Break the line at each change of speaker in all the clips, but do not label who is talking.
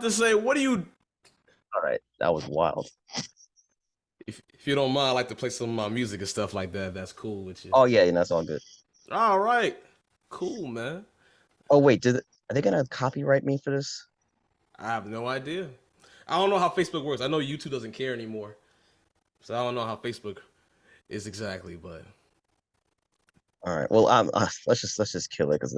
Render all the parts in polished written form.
to say, what do you?
All right, that was wild.
If you don't mind, I like to play some of my music and stuff like that. That's cool with you.
Oh yeah, and that's all good.
All right, cool, man.
Oh wait, are they gonna copyright me for this?
I have no idea. I don't know how Facebook works. I know YouTube doesn't care anymore, so I don't know how Facebook is exactly. But
All right, well, let's just kill it because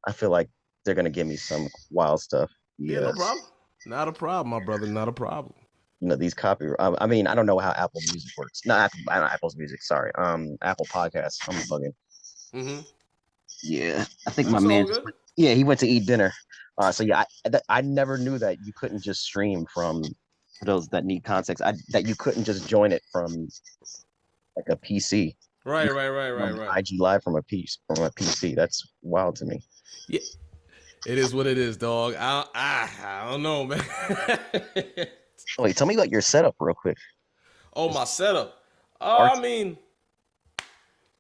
I feel like they're gonna give me some wild stuff.
yeah, no
Yes,
problem. Not a problem, my brother. Not a problem.
these copy. I mean, I don't know how Apple Music works. Not Apple, not Apple's Music. Sorry, Apple Podcasts. I'm bugging.
Mm-hmm.
Yeah, I think my
That's
man
all
just
good.
yeah, he went to eat dinner. So yeah, I never knew that you couldn't just stream from those that need context. That you couldn't just join it from like a PC. You
Right,
could
right, right, right,
from
right.
IG Live from a PC. That's wild to me.
Yeah, it is what it is, dog. I don't know, man.
Wait, tell me about your setup real quick.
Oh,
Just
my setup. I
art.
mean,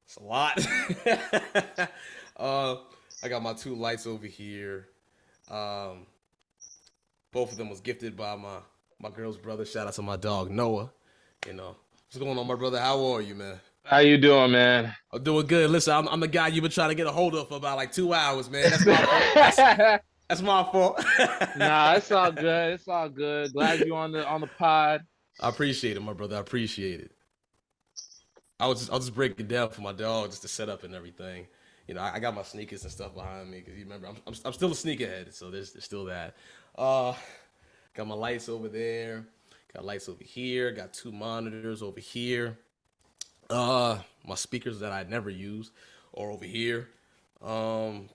it's a lot. uh, I got my two lights over here. Um, both of them was gifted by my girl's brother. Shout out to my dog Noah. You know, what's going on, my brother? How are you, man?
How you doing, man?
I'm doing good. Listen, I'm the guy you've been trying to get a hold of for about like 2 hours, man. That's my fault. That's my fault.
Nah, it's all good. It's all good. Glad you on the pod.
I appreciate it, my brother. I appreciate it. I'll just break it down for my dog, just to set up and everything. You know, I got my sneakers and stuff behind me because you remember I'm still a sneakerhead, so there's still that. Uh, got my lights over there. Got lights over here. Got two monitors over here. My speakers that I never use are over here. Um,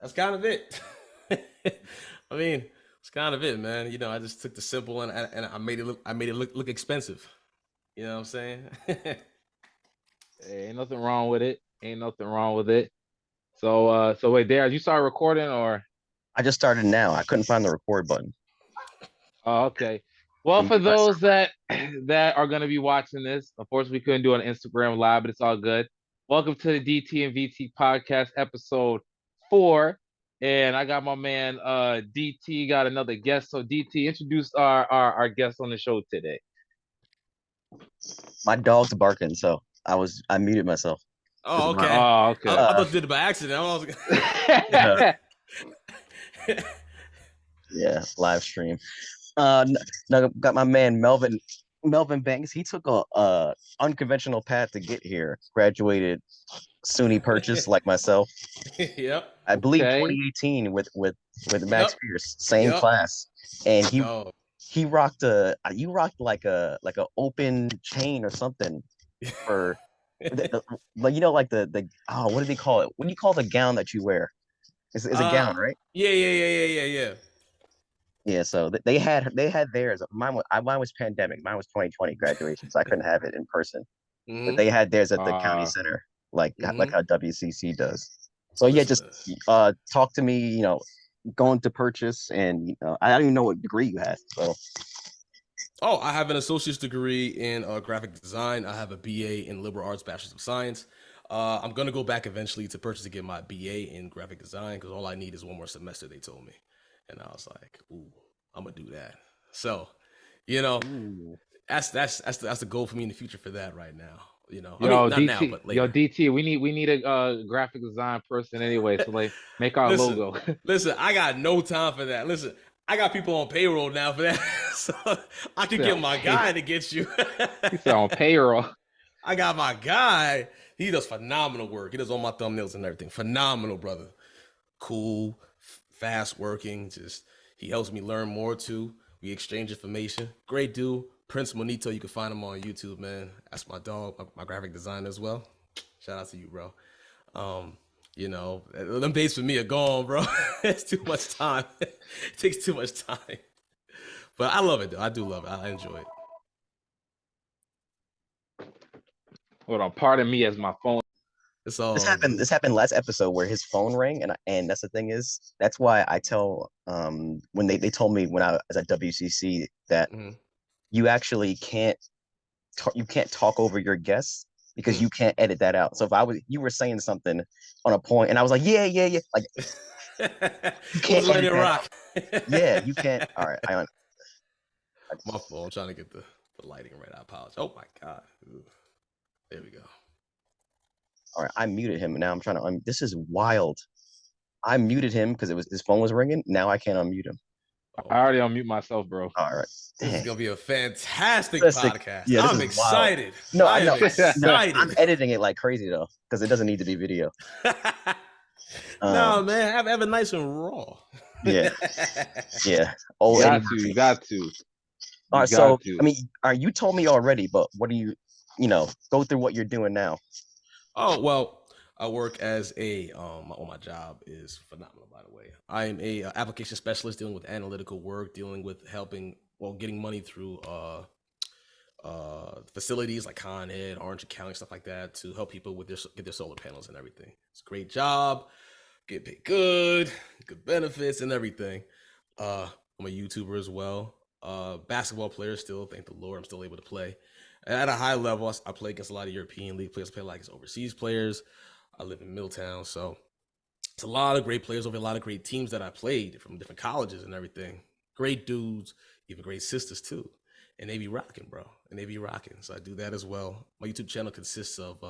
that's kind of it. I mean, it's kind of it, man. You know, I just took the simple and I made it look expensive. You know what I'm saying?
Hey, ain't nothing wrong with it. Ain't nothing wrong with it. So wait, Dad, you started recording or?
I just started now. I couldn't find the record button.
Oh, okay. Well,
Let me
for
get my
those that that are gonna be watching this, of course we couldn't do it on Instagram Live, but it's all good. Welcome to the DT and VT podcast, episode 4. And I got my man DT got another guest. So DT, introduce our guest on the show today.
my dog's barking, so I muted myself. This
Oh,
is my
okay.
Oh,
I
okay.
thought you did it by accident. I was.
uh, yeah live stream. No, got my man Melvin Banks. He took a unconventional path to get here. Graduated SUNY Purchase like myself.
Yep.
I believe
Okay.
2018 with Max
Yep.
Pierce, same
Yep.
class, and
Dog.
he rocked a you rocked like a open chain or something for like like the oh what do they call it? What do you call the gown that you wear? Is a
uh.
gown, right?
Yeah. Yeah. Yeah. Yeah. Yeah. Yeah.
Yeah, so they had theirs. Mine was pandemic. Mine was 2020 graduation, so I couldn't have it in person. But
Mhm.
they had theirs at the county
uh
center, like
Mhm.
how WCC does. So yeah,
Listen,
just
man.
talk to me. Going to purchase, and I don't even know what degree you had. So
Oh, I have an associate's degree in graphic design. I have a BA in liberal arts, bachelor's of science. I'm gonna go back eventually to purchase to get my BA in graphic design because all I need is one more semester. They told me, and I was like, "Ooh, I'm gonna do that." So, you know,
ooh.
that's the goal for me in the future for that right now. You know, I mean, not now, but
Yo,
later.
DT, we need a graphic design person anyway, so like make our
listen,
logo.
listen. I got no time for that. Listen, I got people on payroll now for that, so I
He
could
said
get
on
my guy to get you.
he said on payroll.
I got my guy. He does phenomenal work. He does all my thumbnails and everything. Phenomenal, brother. Cool, fast working. Just he helps me learn more too. We exchange information. Great dude. Prince Monito. You can find him on YouTube, man. That's my dog, my graphic designer as well. Shout out to you, bro. Um, them days for me are gone, bro. It's too much time. It takes too much time. But I love it though. I do love it. I enjoy it.
Hold on, pardon me as my phone.
It's
this
all
happened. This
good.
happened last episode where his phone rang, and that's the thing is that's why I tell when they told me when I was at WCC that
Mhm.
you actually can't you can't talk over your guests because you can't edit that out. So if you were saying something on a point, and I was like, yeah, like you can't
Letting
edit
it
that
rock.
out. Yeah, you can't. All right,
My fault. I'm trying to get the lighting right. I apologize. Oh my god. Ooh. There we go.
all right. I muted him, and now I'm trying to. This is wild. I muted him because his phone was ringing. Now I can't unmute him.
Oh
I
my.
already unmute myself, bro.
All right.
This is
Dang.
gonna be a fantastic
Listen,
podcast.
yeah, this
I'm
is wild.
excited.
No,
I
I know.
am
No,
excited.
I'm editing it like crazy though, because it doesn't need to be video.
No, man, have it nice and raw.
Yeah, yeah. Oh,
You got to.
All right, so I mean, you told me already, but what do you go through what you're doing now?
Oh well, I work as a my job is phenomenal, by the way. I am a application specialist dealing with analytical work, dealing with getting money through facilities like Con Ed, Orange County, stuff like that, to help people with get their solar panels and everything. It's a great job, get paid good benefits and everything. I'm a YouTuber as well. Basketball player still, thank the Lord, I'm still able to play. At a high level, I play against a lot of European league players, play like overseas players. I live in Middletown, so it's a lot of great players over a lot of great teams that I played from different colleges and everything. Great dudes, even great sisters too. And they be rocking, bro. And they be rocking. So I do that as well. My YouTube channel consists of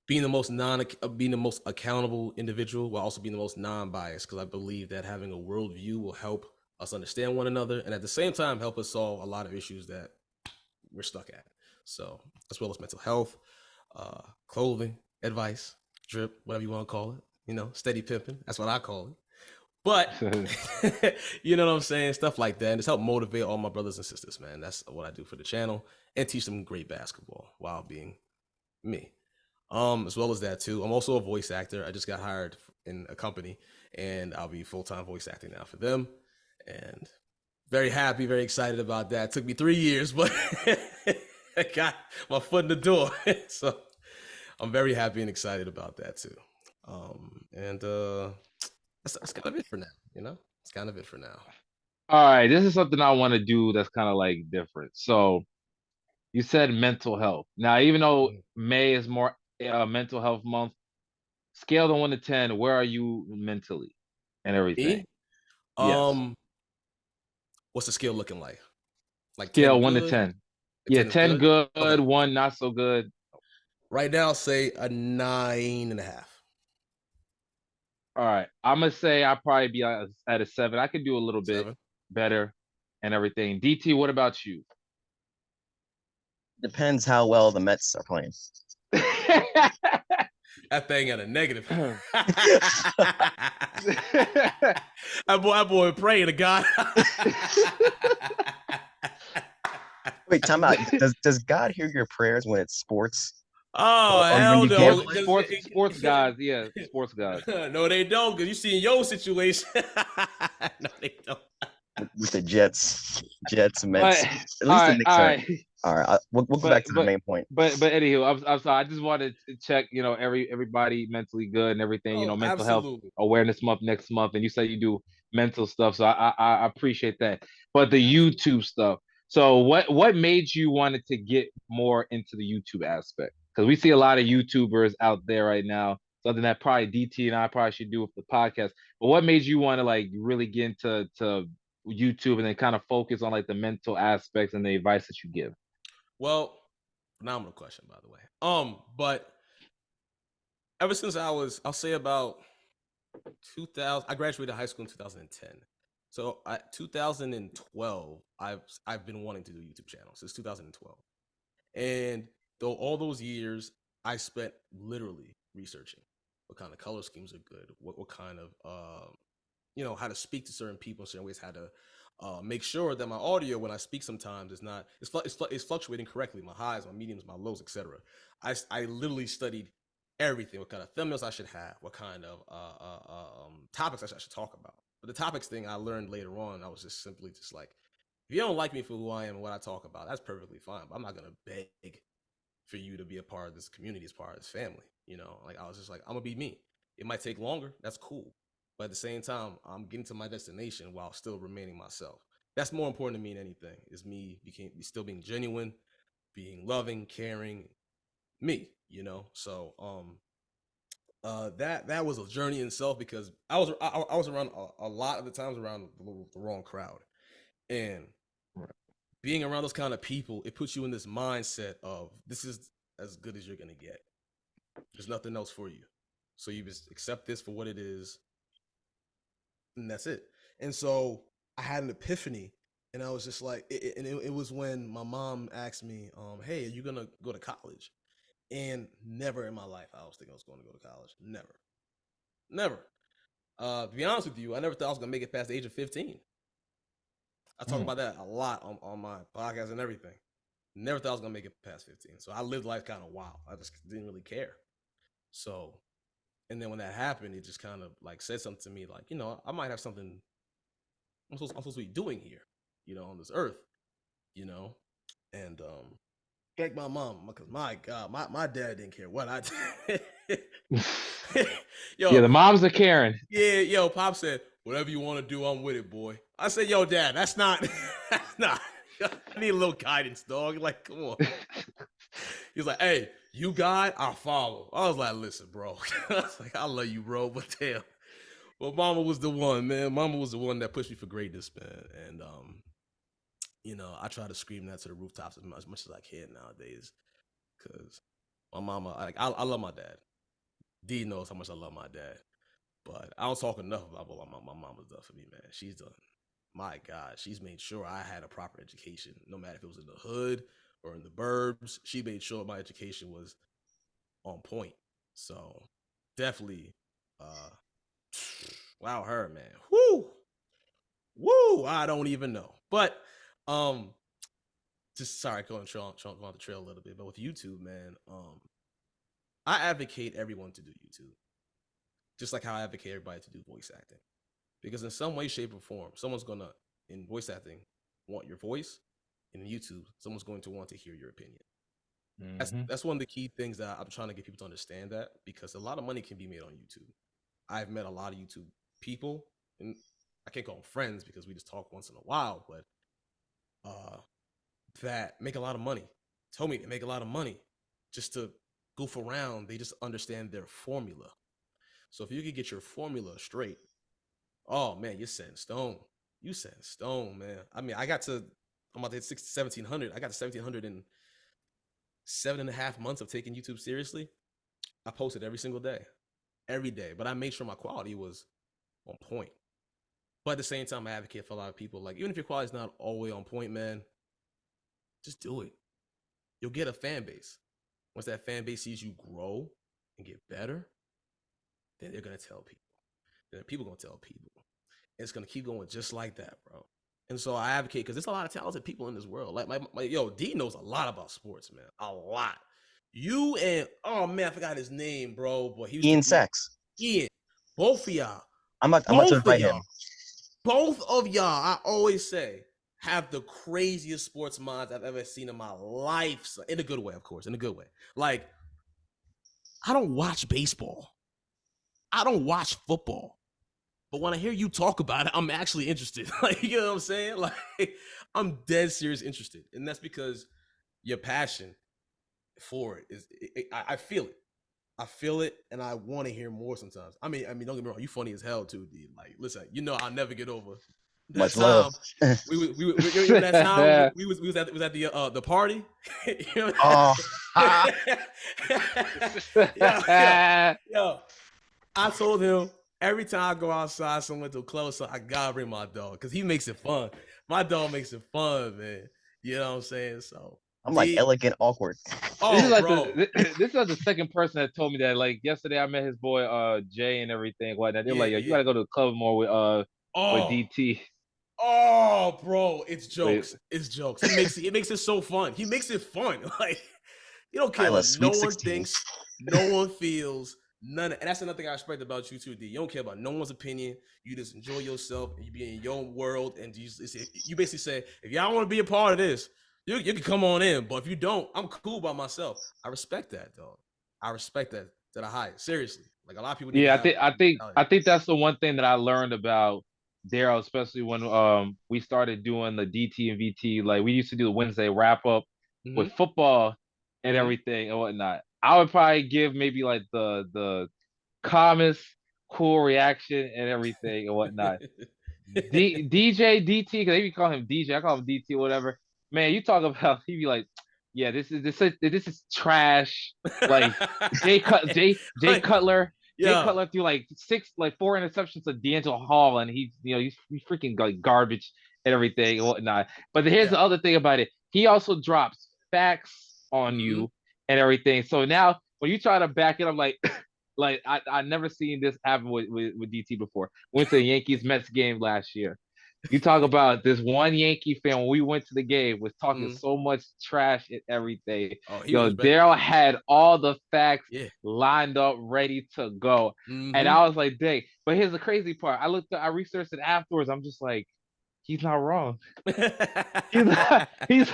being the most accountable individual while also being the most non-biased, because I believe that having a worldview will help us understand one another and at the same time help us solve a lot of issues that we're stuck at. So as well as mental health, clothing, advice, drip, whatever you want to call it, steady pimping. That's what I call it. But you know what I'm saying? Stuff like that. And just help motivate all my brothers and sisters, man. That's what I do for the channel, and teach them great basketball while being me. As well as that too, I'm also a voice actor. I just got hired in a company, and I'll be full-time voice acting now for them. And very happy, very excited about that. It took me 3 years, but I got my foot in the door. So I'm very happy and excited about that too. That's kind of it for now, It's kind of it for now.
All right, this is something I want to do that's kind of like different. So you said mental health. Now, even though May is more mental health month, scale of 1 to 10, where are you mentally and everything?
Me?
Yes.
What's the scale looking like? Like
Scale
10
1 to
good?
10.
Like
Yeah,
10 is
10
good?
good,
Okay.
1 not so good.
Right now, I'll say a 9.5.
All right. I'm gonna say I'll probably be at a 7. I could do a little bit
7.
better and everything. DT, what about you?
Depends how well the Mets are playing.
That thing at a negative. That boy praying to God.
Wait, time out. Does God hear your prayers when it's sports?
Oh,
Or
hell
when you
no.
Sports guys, yeah, sports guys.
No, they don't, because you see in your situation. No, they don't.
With the Jets, Mets.
But,
At least the Knicks are. All right, we'll go back to the main point.
But anywho, I'm sorry. I just wanted to check, everybody mentally good and everything.
Oh,
Mental health
absolutely.
awareness month next month, and you say you do mental stuff, so I appreciate that. But the YouTube stuff. So what made you wanted to get more into the YouTube aspect? Because we see a lot of YouTubers out there right now. Something that probably DT and I probably should do with the podcast. But what made you want to like really get into YouTube and then kind of focus on like the mental aspects and the advice that you give?
Well, phenomenal question, by the way. But ever since I'll say about 2000, I graduated high school in 2010. So 2012, I've been wanting to do a YouTube channel since 2012. And though all those years, I spent literally researching what kind of color schemes are good, what kind of how to speak to certain people in certain ways, how to make sure that my audio when I speak sometimes is fluctuating correctly, my highs, my mediums, my lows, etc. I literally studied everything, what kind of thumbnails I should have, what kind of topics I should talk about. But the topics thing I learned later on, I was just simply just like, if you don't like me for who I am and what I talk about, that's perfectly fine. But I'm not gonna beg for you to be a part of this community, as part of this family. Like I was just like, I'm gonna be me. It might take longer, that's cool. But at the same time, I'm getting to my destination while still remaining myself. That's more important to me than anything. Is me still being genuine, being loving, caring, me, you know. So that was a journey in itself because I was around a lot of the times around the wrong crowd, and being around those kind of people, it puts you in this mindset of this is as good as you're gonna get. There's nothing else for you, so you just accept this for what it is, and that's it. And so I had an epiphany, and I was just like, it was when my mom asked me, "Hey, are you gonna go to college?" And never in my life I was thinking I was going to go to college. Never, never. To be honest with you, I never thought I was gonna make it past the age of 15. I talk about that a lot on my podcast and everything. Never thought I was gonna make it past 15. So I lived life kind of wild. I just didn't really care. So, and then when that happened, it just kind of like said something to me, like, you know, I might have something I'm supposed to be doing here, you know, on this earth, you know, and like my mom, because my God, my dad didn't care what I did. Yo,
Yeah, the moms are caring.
yeah, yo, Pop said, "Whatever you want to do, I'm with it, boy." I said, "Yo, Dad, that's not, that's not. I need a little guidance, dog. Like, come on." He's like, "Hey, you guide, I'll follow." I was like, "Listen, bro." I was like, "I love you, bro, but damn." Well, Mama was the one, man. Mama was the one that pushed me for greatness, man. And you know, I try to scream that to the rooftops as much as I can nowadays, because my mama, I love my dad. D knows how much I love my dad. But I don't talk enough about what my mama's done for me, man. She's done, my God, she's made sure I had a proper education, no matter if it was in the hood or in the burbs. She made sure my education was on point. So definitely, wow, her, man. Whoo, woo. I don't even know, but just sorry, going on the trail a little bit. But with YouTube, man, I advocate everyone to do YouTube, just like how I advocate everybody to do voice acting. Because in some way, shape, or form, someone's gonna, in voice acting, want your voice. In YouTube, someone's going to want to hear your opinion. That's one of the key things that I'm trying to get people to understand, that because a lot of money can be made on YouTube. I've met a lot of YouTube people, and I can't call them friends because we just talk once in a while, but that make a lot of money. Told me they make a lot of money just to goof around. They just understand their formula. So if you could get your formula straight, oh man, you're set in stone. You set in stone, man. I mean, I'm about to hit 1700. I got to 1700 in 7.5 months of taking YouTube seriously. I posted every single day, every day. But I made sure my quality was on point. But at the same time, I advocate for a lot of people. Like, even if your quality's not all the way on point, man, just do it. You'll get a fan base. Once that fan base sees you grow and get better, then they're gonna tell people. Then people gonna tell people. It's gonna keep going just like that, bro. And so I advocate because there's a lot of talented people in this world. Like my yo, D knows a lot about sports, man. A lot. You and oh man, I forgot his name, bro. But he used
Ian
to be
Sachs.
Ian. Both of y'all.
I'm about to invite him.
Both of y'all, I always say, have the craziest sports minds I've ever seen in my life. So, in a good way, of course. In a good way. Like, I don't watch baseball. I don't watch football. But when I hear you talk about it, I'm actually interested. Like, you know what I'm saying? Like, I'm dead serious interested. And that's because your passion for it is, I feel it. I feel it, and I want to hear more sometimes. I mean, don't get me wrong. You funny as hell too, D. Like, listen, you know, I'll never get over that
Much
time.
love.
That time we was at the party. You know?
Oh,
yo, I told him every time I go outside somewhere to a club, so I gotta bring my dog because he makes it fun. My dog makes it fun, man. You know what I'm saying? So
I'm like elegant awkward.
This is
oh,
like
bro.
this is like the second person that told me that. Like yesterday, I met his boy Jay and everything. Whatnot. They're like, yo, you gotta go to the club more with DT.
Oh, bro, it's jokes.
Wait.
It's jokes. It makes it so fun. He makes it fun. Like, you don't care
Kyla,
what no
Sweet
one
16.
thinks, no one feels, none. And that's another thing I respect about you too, D. You don't care about no one's opinion. You just enjoy yourself and you be in your world. And you basically say, if y'all want to be a part of this, you can come on in. But if you don't, I'm cool by myself. I respect that, dog. I respect that to the highest. Seriously, like a lot of people need to have.
I think that's the one thing that I learned about Daryl, especially when we started doing the DT and VT. Like we used to do the Wednesday wrap up with football and everything and whatnot. I would probably give maybe like the calmest, cool reaction and everything and whatnot. DJ DT, because they be calling him DJ. I call him DT, whatever. Man, you talk about he be like, yeah, this is trash. Like Jay
Like,
Cutler. Jay
yeah.
Cutler threw like four interceptions to D'Angelo Hall, and he's freaking like garbage and everything and whatnot. But here's
Yeah.
the other thing about it. He also drops facts on
Mm-hmm.
you and everything. So now when you try to back it up, like like I never seen this happen with DT before. Went to the Yankees Mets game last year. You talk about this one Yankee fan when we went to the game was talking
Mm-hmm.
so much trash and everything.
Oh, he
Yo,
was ready.
Daryl had all the facts
Yeah.
lined up, ready to go. And
Mm-hmm.
I was like, dang. But here's the crazy part. I researched it afterwards. I'm just like, he's not wrong. He's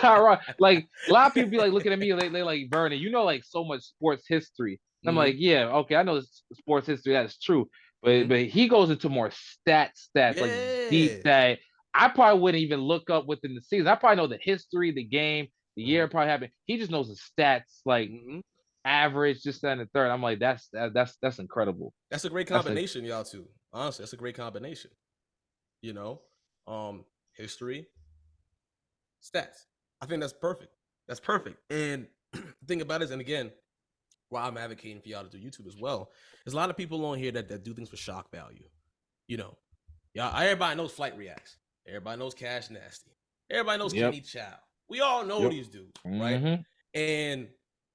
not wrong. Like a lot of people be like looking at me, they like Vernon, like so much sports history. And I'm
Mm-hmm.
like, yeah, okay, I know this sports history, that's true.
Mm-hmm.
But he goes into more stats, like deep
Yeah.
that I probably wouldn't even look up within the season. I probably know the history, the game, the year it probably happened. He just knows the stats, like
Mm-hmm.
average, just that and the third. I'm like, that's incredible.
That's a great
That's
combination, y'all two. Honestly, that's a great combination. You know, history, stats. I think that's perfect. That's perfect. And the thing about it is, and again, why I'm advocating for y'all to do YouTube as well, there's a lot of people on here that do things for shock value. You know, y'all, everybody knows Flight Reacts. Everybody knows Cash Nasty. Everybody knows
Yep.
Kenny Chow. We all know
Yep.
these dudes, right?
Mhm.
And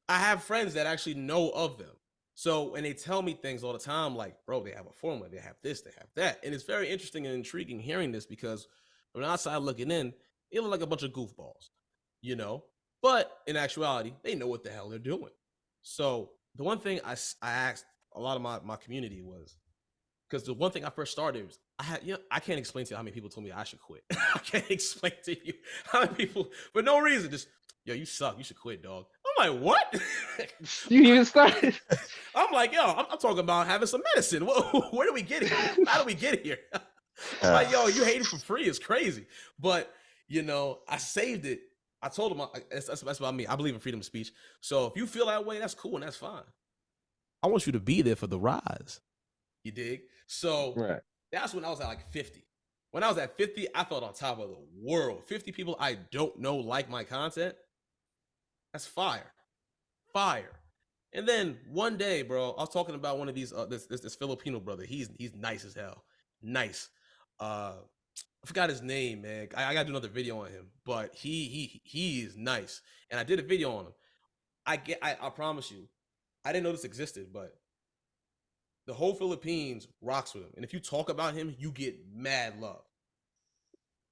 I have friends that actually know of them. So, and they tell me things all the time, like, bro, they have a formula, they have this, they have that. And it's very interesting and intriguing hearing this because from the outside looking in, they look like a bunch of goofballs, you know? But in actuality, they know what the hell they're doing. So, the one thing I asked a lot of my community was, because the one thing I first started was I can't explain to you how many people told me I should quit. I can't explain to you how many people for no reason just you suck, you should quit, dog. I'm like, what?
You even started.
I'm like, yo, I'm talking about having some medicine. Where do we get here? How do we get here? I'm like, yo, you hating for free is crazy. But I saved it. I told him that's about me. I believe in freedom of speech. So if you feel that way, that's cool and that's fine. I want you to be there for the rise. You dig? So
Right.
that's when I was at like 50. When I was at 50, I felt on top of the world. 50 people I don't know like my content. That's fire. Fire. And then one day, bro, I was talking about one of these this Filipino brother. He's nice as hell. Nice. I forgot his name, man. I gotta do another video on him. But he is nice. And I did a video on him. I promise you, I didn't know this existed, but the whole Philippines rocks with him. And if you talk about him, you get mad love.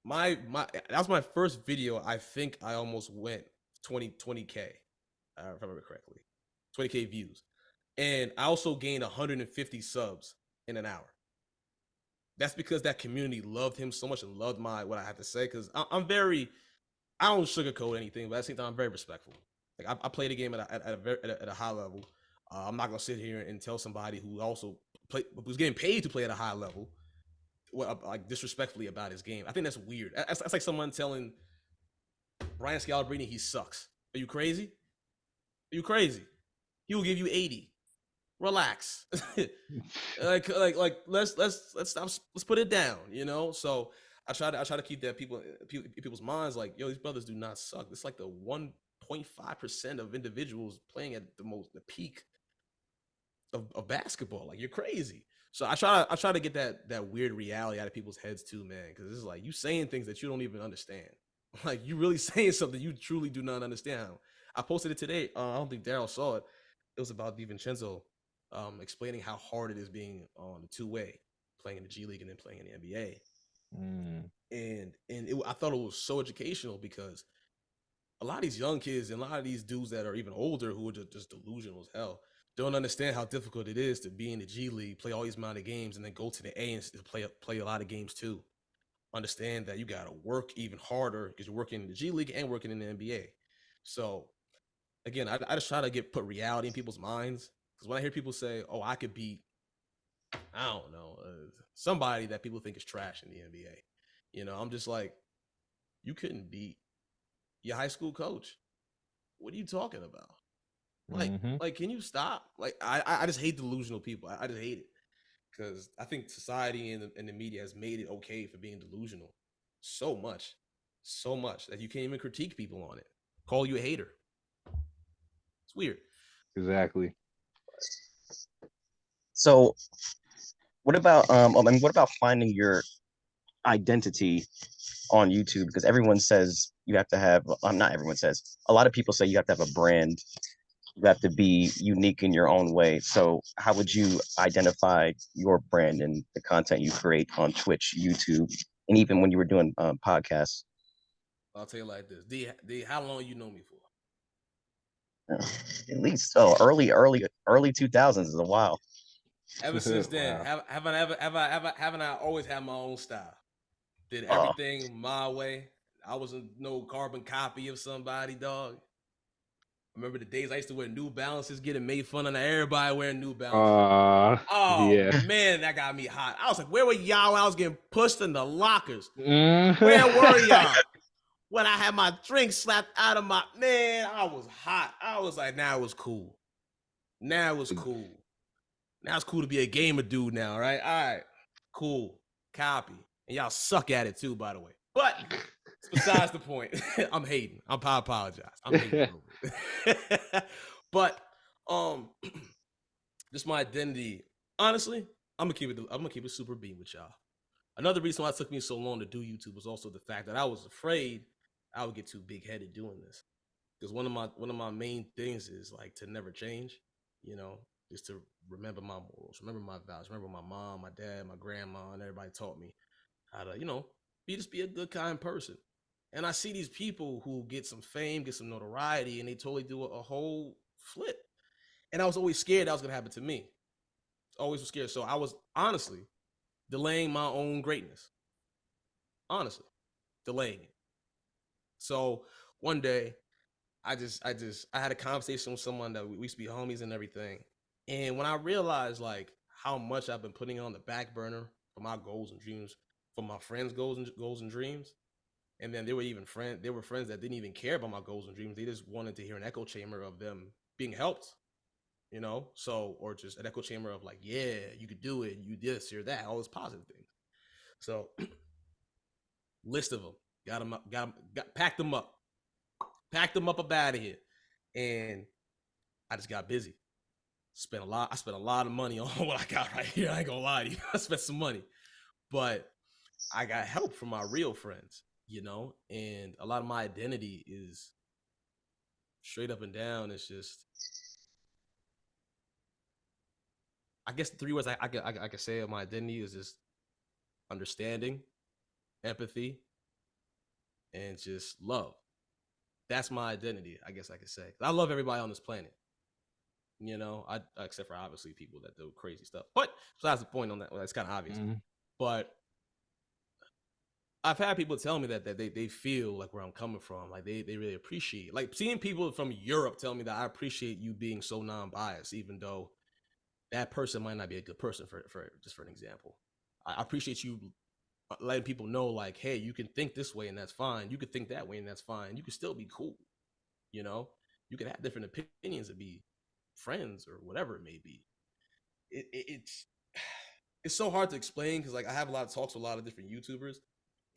That was my first video. I think I almost went 20k, if I remember correctly. 20k views. And I also gained 150 subs in an hour. That's because that community loved him so much and loved what I have to say. Because I don't sugarcoat anything, but at the same time, I'm very respectful. Like I play the game at a high level. I'm not gonna sit here and tell somebody who's getting paid to play at a high level, like disrespectfully about his game. I think that's weird. That's like someone telling Ryan Scalabrine he sucks. Are you crazy? Are you crazy? He will give you 80. Relax. like let's stop. Let's put it down. So I try to keep that people's minds like, yo, these brothers do not suck. It's like the 1.5% of individuals playing at the peak of basketball. Like, you're crazy. So I try to get that weird reality out of people's heads too, man. Because it's like you saying things that you don't even understand. Like, you really saying something you truly do not understand. I posted it today. I don't think Daryl saw it. It was about DiVincenzo explaining how hard it is being on the two-way, playing in the G League and then playing in the NBA. And I thought it was so educational because a lot of these young kids and a lot of these dudes that are even older who are just delusional as hell don't understand how difficult it is to be in the G League, play all these amount of games, and then go to the A and play a lot of games too. Understand that you got to work even harder because you're working in the G League and working in the NBA. So again, I just try to put reality in people's minds, because when I hear people say, "Oh, I could beat," I don't know, somebody that people think is trash in the NBA, I'm just like, you couldn't beat your high school coach. What are you talking about? Like,
Mhm.
like, can you stop? Like, I just hate delusional people. I just hate it because I think society and the media has made it okay for being delusional so much that you can't even critique people on it. Call you a hater. It's weird.
Exactly.
So what about I mean, what about finding your identity on YouTube? Because everyone says you have to have, not everyone says, a lot of people say you have to have a brand, you have to be unique in your own way. So how would you identify your brand and the content you create on Twitch, YouTube, and even when you were doing podcasts?
I'll tell you like this. D, how long you know me for?
At least early 2000s is a while.
Ever since then,
Wow.
haven't I always had my own style? Did
Oh,
everything my way. I wasn't no carbon copy of somebody, dog. Remember the days I used to wear New Balances, getting made fun of everybody wearing New Balances. Oh
Yeah.
man, that got me hot. I was like, where were y'all when I was getting pushed in the lockers?
Mhm.
Where were y'all? When I had my drink slapped out of my man, I was hot. I was like, now it was cool. Now it was cool. Now it's cool to be a gamer dude now, right? All right. Cool. Copy. And y'all suck at it too, by the way. But it's besides the point. I'm hating. I apologize. I'm hating a little bit. But just my identity. Honestly, I'm gonna keep it super beam with y'all. Another reason why it took me so long to do YouTube was also the fact that I was afraid I would get too big headed doing this. Because one of my main things is like to never change, you know, is to remember my morals, remember my values, remember my mom, my dad, my grandma, and everybody taught me how to, just be a good kind person. And I see these people who get some fame, get some notoriety, and they totally do a whole flip. And I was always scared that was gonna happen to me. Always was scared. So I was honestly delaying my own greatness. Honestly, delaying it. So one day I had a conversation with someone that we used to be homies and everything. And when I realized like how much I've been putting on the back burner for my goals and dreams, for my friends' goals and dreams, and then there were friends that didn't even care about my goals and dreams. They just wanted to hear an echo chamber of them being helped, So or just an echo chamber of like, yeah, you could do it, you this, you're that, all those positive things. So list of them, packed them up out of here, and I just got busy. I spent a lot of money on what I got right here. I ain't gonna lie to you. I spent some money, but I got help from my real friends, and a lot of my identity is straight up and down. It's just, I guess the three words I could say of my identity is just understanding, empathy, and just love. That's my identity, I guess I could say. I love everybody on this planet. Except for obviously people that do crazy stuff. But besides the point on that, well, that's kind of obvious.
Mhm.
But I've had people tell me that they feel like where I'm coming from, like they really appreciate, like seeing people from Europe tell me that I appreciate you being so non-biased, even though that person might not be a good person for just for an example. I appreciate you letting people know like, hey, you can think this way and that's fine. You can think that way and that's fine. You can still be cool. You know, you can have different opinions and be friends or whatever it may be. It's it's so hard to explain because like I have a lot of talks with a lot of different YouTubers,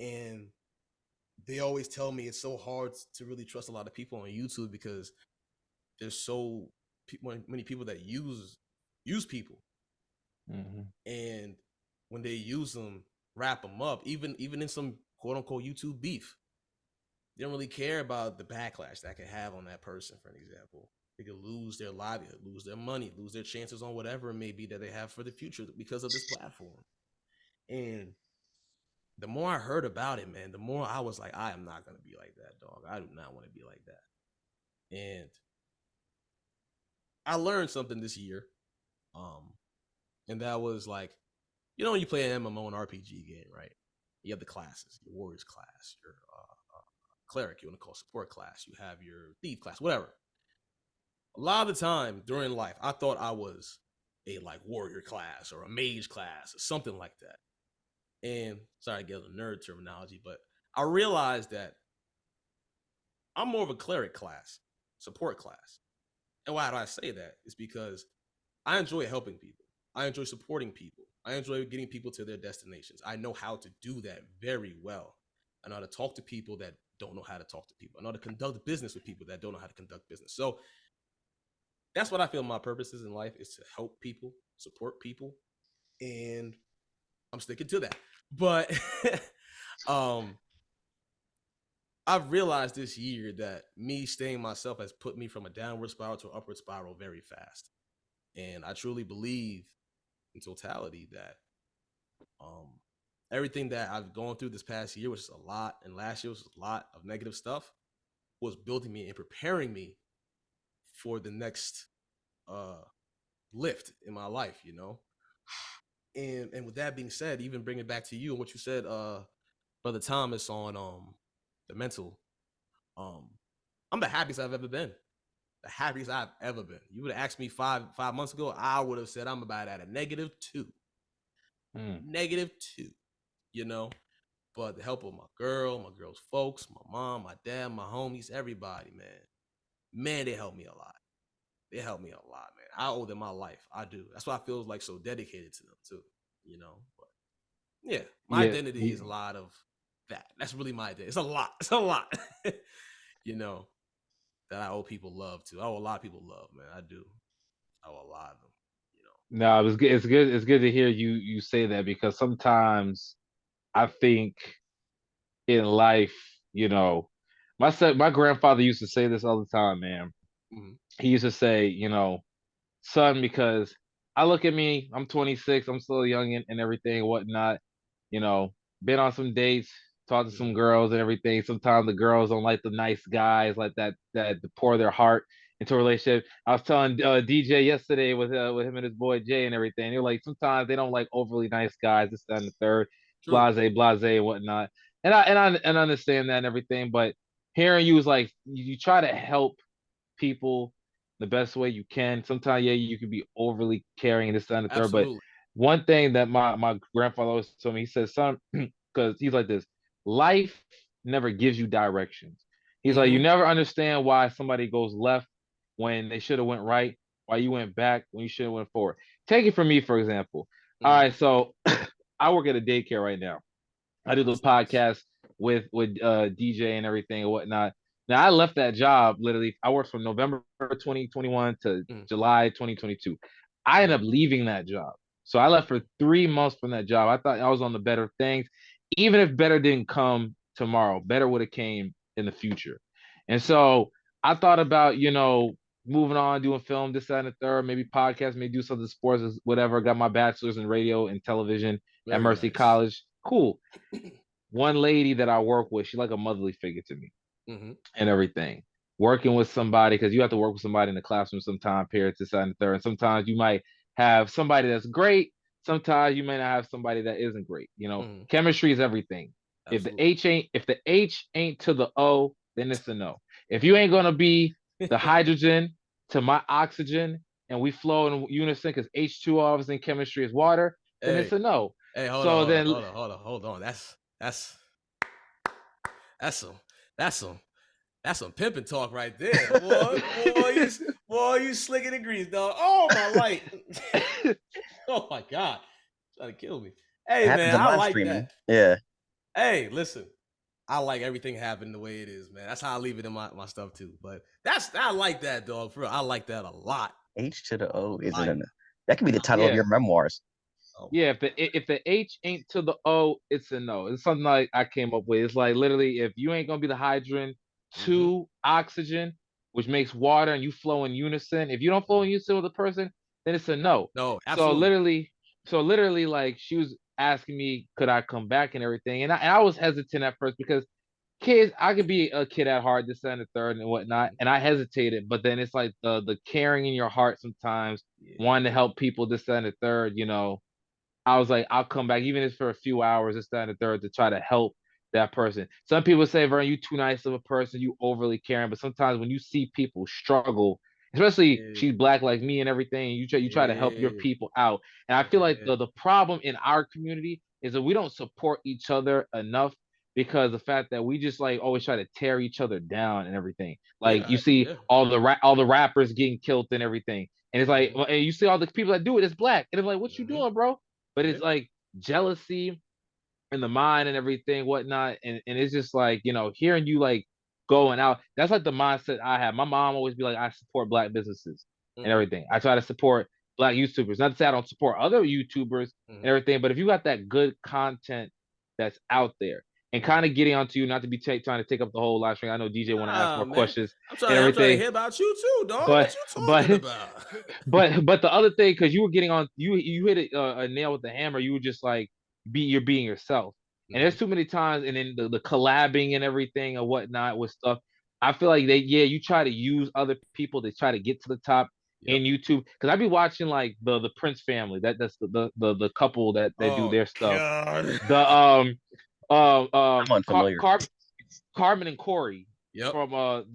and they always tell me it's so hard to really trust a lot of people on YouTube because there's so many people that use people,
Mhm.
and when they use them, wrap them up, even in some quote unquote YouTube beef, they don't really care about the backlash that can have on that person. For an example, they could lose their livelihood, lose their money, lose their chances on whatever it may be that they have for the future because of this platform. And the more I heard about it, man, the more I was like, I am not gonna be like that, dog. I do not want to be like that. And I learned something this year, um, and that was like, when you play an MMO and RPG game, right? You have the classes, your warriors class, your cleric, you want to call support class, you have your thief class, whatever. A lot of the time during life, I thought I was a like warrior class or a mage class or something like that. And sorry, I get a nerd terminology, but I realized that I'm more of a cleric class, support class. And why do I say that? It's because I enjoy helping people. I enjoy supporting people. I enjoy getting people to their destinations. I know how to do that very well. I know how to talk to people that don't know how to talk to people. I know how to conduct business with people that don't know how to conduct business. So that's what I feel my purpose is in life, is to help people, support people, and I'm sticking to that. But um I've realized this year that me staying myself has put me from a downward spiral to an upward spiral very fast. And I truly believe in totality that um everything that I've gone through this past year, which is a lot, and last year was a lot of negative stuff, was building me and preparing me for the next uh lift in my life, you know. And with that being said, even bring it back to you and what you said, Brother Thomas, on the mental, um I'm the happiest I've ever been. The happiest I've ever been. You would have asked me 5 months ago, I would have said I'm about at a -2. -2, you know. But the help of my girl's folks, my mom, my dad, my homies, everybody, man, they helped me a lot. They helped me a lot, man. I owe them my life. I do. That's why I feel like so dedicated to them too, you know. But yeah, my
Yeah,
identity is a lot of that. That's really my identity. It's a lot. It's a lot, you know, that I owe people love to. I owe a lot of people love, man. I do. I owe a lot of them, you know.
no, it was good. It's good. It's good to hear you say that, because sometimes I think in life, you know, my grandfather used to say this all the time, man.
Mm-hmm.
He used to say, you know, son, because I look at me, I'm 26, I'm still young and everything and whatnot. You know, been on some dates, talked to some
Mm-hmm.
girls and everything. Sometimes the girls don't like the nice guys, like that to pour their heart into a relationship. I was telling DJ yesterday with him and his boy Jay and everything. They're like, sometimes they don't like overly nice guys, this, that, and the third,
True.
blase, and whatnot. And I understand that and everything, but hearing you is like you try to help people the best way you can. Sometimes, yeah, you can be overly caring and this, that, and the third. But
Absolutely.
one thing that my grandfather always told me, he said, son, because he's like this, life never gives you directions. He's like, you
Mm-hmm.
never understand why somebody goes left when they should have went right, why you went back when you should have went forward. Take it from me, for example. All
Mm-hmm.
right, so I work at a daycare right now. I do the
That's nice.
podcast with DJ and everything and whatnot. Now I left that job literally. I worked from November 2021 to
Mm-hmm.
July 2022. I ended up leaving that job. So I left for 3 months from that job. I thought I was on the better things. Even if better didn't come tomorrow, better would have came in the future. And so I thought about, you know, moving on, doing film, this, that, and the third, maybe podcast, maybe do something sports, whatever. Got my bachelor's in radio and television at
Very
Mercy
nice.
College. Cool. One lady that I work with, she's like a motherly figure to me
Mm-hmm.
and everything. Working with somebody, because you have to work with somebody in the classroom sometime, periods, this, that, and the third. And sometimes you might have somebody that's great. Sometimes you may not have somebody that isn't great. You know,
Mm-hmm.
chemistry is everything.
Absolutely.
If the H ain't to the O, then it's a no. If you ain't gonna be the hydrogen to my oxygen and we flow in unison, because H2O obviously in chemistry is water, then it's
Hey,
a no.
hey, hold on,
So
hold on,
then
hold on, hold on, hold on. That's some that's some that's some pimping talk right there, boy. Boy, you slicking the grease, dog. Oh my light. Oh my god, trying to kill me.
It
Hey
happens
man,
in
I
live
like that.
streaming. Yeah.
Hey, listen, I like everything happening the way it is, man. That's how I leave it in my stuff too. But I like that, dog. For real, I like that a lot.
H to the O isn't
Like,
enough. That could be the title of
yeah,
your memoirs.
oh my
yeah, if the H ain't to the O, it's a no. It's something like I came up with. It's like literally, if you ain't gonna be the hydrogen
god. Mm-hmm.
to oxygen, which makes water, and you flow in unison. If you don't flow in unison with a person, then it's a no.
No,
So
absolutely.
literally, like she was asking me, could I come back and everything, and I was hesitant at first because kids, I could be a kid at heart, this, that, and the third, and whatnot, and I hesitated. But then it's like the caring in your heart sometimes,
Yeah.
wanting to help people, this, that, and the third, you know. I was like, I'll come back, even if it's for a few hours, this, that, and the third, to try to help that person. Some people say, Vern, you too nice of a person, you overly caring. But sometimes when you see people struggle, especially
Yeah.
she's black like me and everything, you try to help your
Yeah.
people out. And I feel like
Yeah.
the problem in our community is that we don't support each other enough. because the fact that we just like always try to tear each other down and everything. Like
Yeah,
you see
yeah.
all the rappers getting killed and everything, and it's like and you see all the people that do it. It's black, and it's like, what you doing, bro? But it's like jealousy in the mind and everything, whatnot, and it's just like hearing you like going out. That's like the mindset I have. My mom always be like, I support black businesses and everything. I try to support black YouTubers. Not to say I don't support other YouTubers and everything, but if you got that good content that's out there and kind of getting onto you, not to be trying to take up the whole live stream. I know DJ want to ask more
Man.
questions
I'm
and
trying to
everything,
hear about you too, dog.
but
What you talking about?
but the other thing, because you were getting on, you hit a nail with the hammer. You were just like you're being yourself, and there's too many times, and then the collabing and everything and whatnot with stuff. I feel like you try to use other people to try to get to the top in YouTube. Because I be watching like the Prince family. That's the couple that do their stuff.
God.
The
I'm unfamiliar.
Carmen and Corey from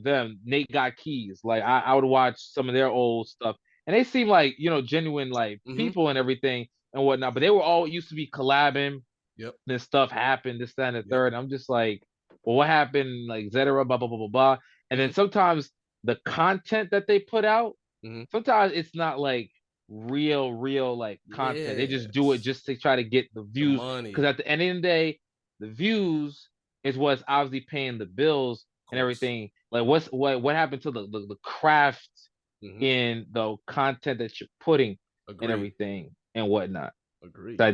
them. Nate Got Keys. Like I would watch some of their old stuff, and they seem like genuine like people and everything and whatnot. But they were all used to be collabing.
Yep.
This stuff happened, this, that, and the third. I'm just like, well, what happened? Like, et cetera, blah blah blah blah blah. And then sometimes the content that they put out, sometimes it's not like real like content. They just do it just to try to get the views. Because at the end of the day, the views is what's obviously paying the bills and everything. Like what happened to the craft in the content that you're putting and everything and whatnot.
Agreed.
So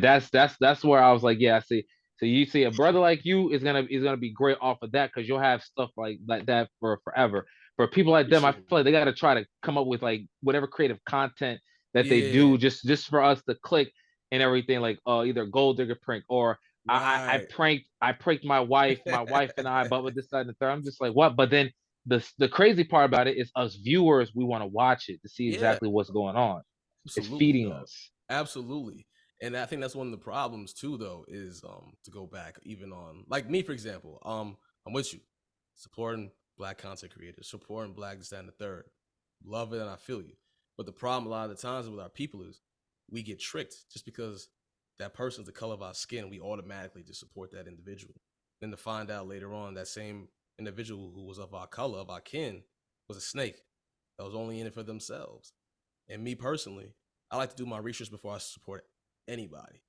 that's where I was like, yeah, I see. So you see a brother like you is gonna be great off of that because you'll have stuff like that for forever. For people like them, I feel like they gotta try to come up with like whatever creative content that they do just for us to click and everything, like either gold digger prank or I pranked my wife and I, but with this side and the third. I'm just like, what? But then the crazy part about it is us viewers, we want to watch it to see exactly what's going on. It's feeding us.
Absolutely. And I think that's one of the problems too, though, is to go back even on like me, for example. I'm with you, supporting black content creators, supporting black this, that, and the third. Love it and I feel you. But the problem a lot of the times with our people is we get tricked just because that person's the color of our skin, we automatically just support that individual. Then to find out later on that same individual who was of our color, of our kin, was a snake that was only in it for themselves. And me personally, I like to do my research before I support anybody.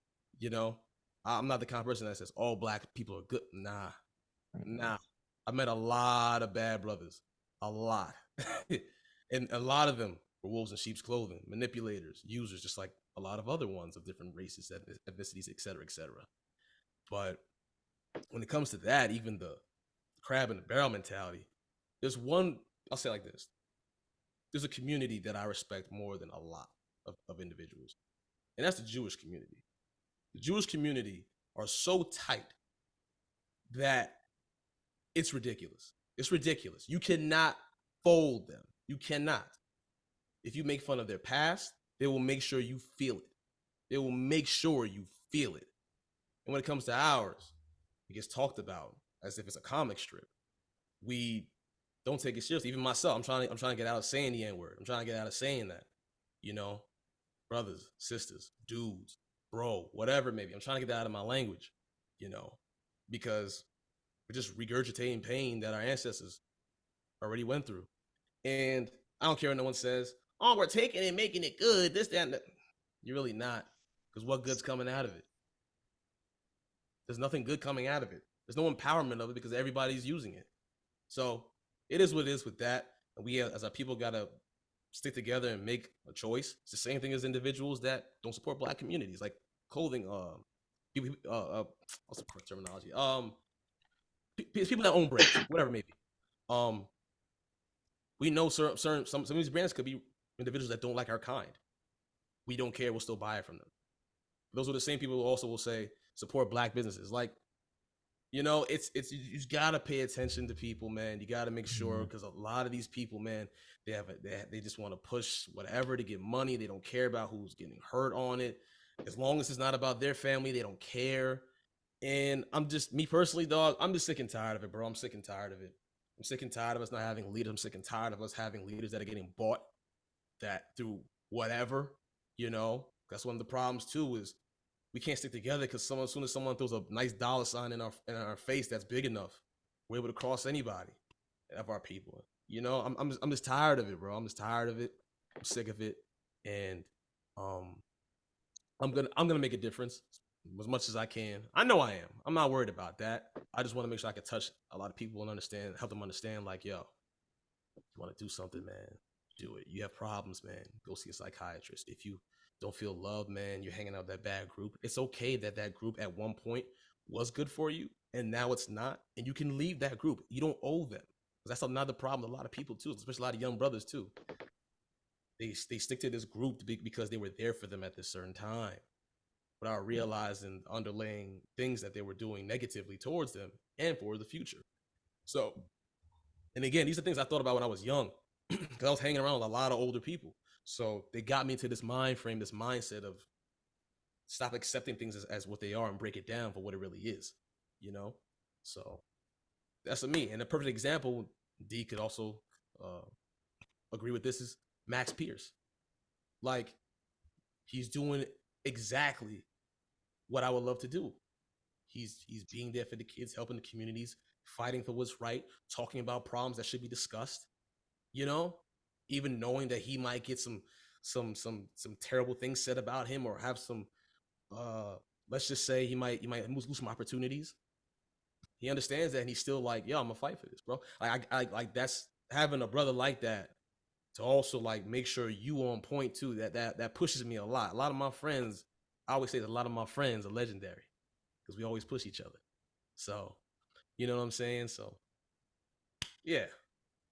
I'm not the kind of person that says all black people are good. Nah. I met a lot of bad brothers, a lot. And a lot of them were wolves in sheep's clothing, manipulators, users, just like a lot of other ones of different races, ethnicities, et cetera, et cetera. But when it comes to that, even the crab in the barrel mentality, there's one, I'll say it like this. There's a community that I respect more than a lot of individuals. And that's the Jewish community. The Jewish community are so tight that it's ridiculous. It's ridiculous. You cannot fold them. You cannot. If you make fun of their past, they will make sure you feel it. They will make sure you feel it. And when it comes to ours, it gets talked about as if it's a comic strip. We don't take it seriously. Even myself, I'm trying to get out of saying the N-word. I'm trying to get out of saying that. Brothers, sisters, dudes, bro, whatever it may be. I'm trying to get that out of my language, because we're just regurgitating pain that our ancestors already went through. And I don't care what no one says, oh, we're taking it and making it good, this, that, and that. You're really not, because what good's coming out of it? There's nothing good coming out of it. There's no empowerment of it because everybody's using it. So it is what it is with that. And we, as our people, got to stick together and make a choice. It's the same thing as individuals that don't support black communities, like clothing, people, what's the correct terminology? People that own brands, whatever it may be. We know some of these brands could be individuals that don't like our kind. We don't care. We'll still buy it from them. Those are the same people who also will say support black businesses. Like, it's you gotta pay attention to people, man. You gotta make sure, because a lot of these people, man, they just want to push whatever to get money. They don't care about who's getting hurt on it. As long as it's not about their family, they don't care. And me personally, dog, I'm just sick and tired of it, bro. I'm sick and tired of it. I'm sick and tired of us not having leaders. I'm sick and tired of us having leaders that are getting bought that through whatever, That's one of the problems too, is we can't stick together because as soon as someone throws a nice dollar sign in our face that's big enough, we're able to cross anybody of our people. You know, I'm just tired of it, bro. I'm just tired of it. I'm sick of it, and I'm gonna make a difference as much as I can. I know I am. I'm not worried about that. I just want to make sure I can touch a lot of people and help them understand, like, yo, you want to do something, man, do it. You have problems, man, go see a psychiatrist. If you don't feel loved, man, you're hanging out with that bad group. It's okay that group at one point was good for you and now it's not, and you can leave that group. You don't owe them. That's another problem with a lot of people too, especially a lot of young brothers too. They stick to this group because they were there for them at this certain time, without realizing underlying things that they were doing negatively towards them and for the future. So, and again, these are things I thought about when I was young, because I was hanging around with a lot of older people. So they got me into this mind frame, this mindset of stop accepting things as what they are and break it down for what it really is, you know? So that's for me. And a perfect example, D could also agree with this, is Max Pierce. Like, he's doing exactly what I would love to do. He's being there for the kids, helping the communities, fighting for what's right, talking about problems that should be discussed. You know, even knowing that he might get some terrible things said about him, or have some let's just say he might lose some opportunities. He understands that, and he's still like, yo, I'm gonna fight for this, bro. Like that's having a brother like that to also like make sure you on point too. That pushes me a lot. A lot of my friends, I always say that a lot of my friends are legendary because we always push each other. So, you know what I'm saying? So, yeah.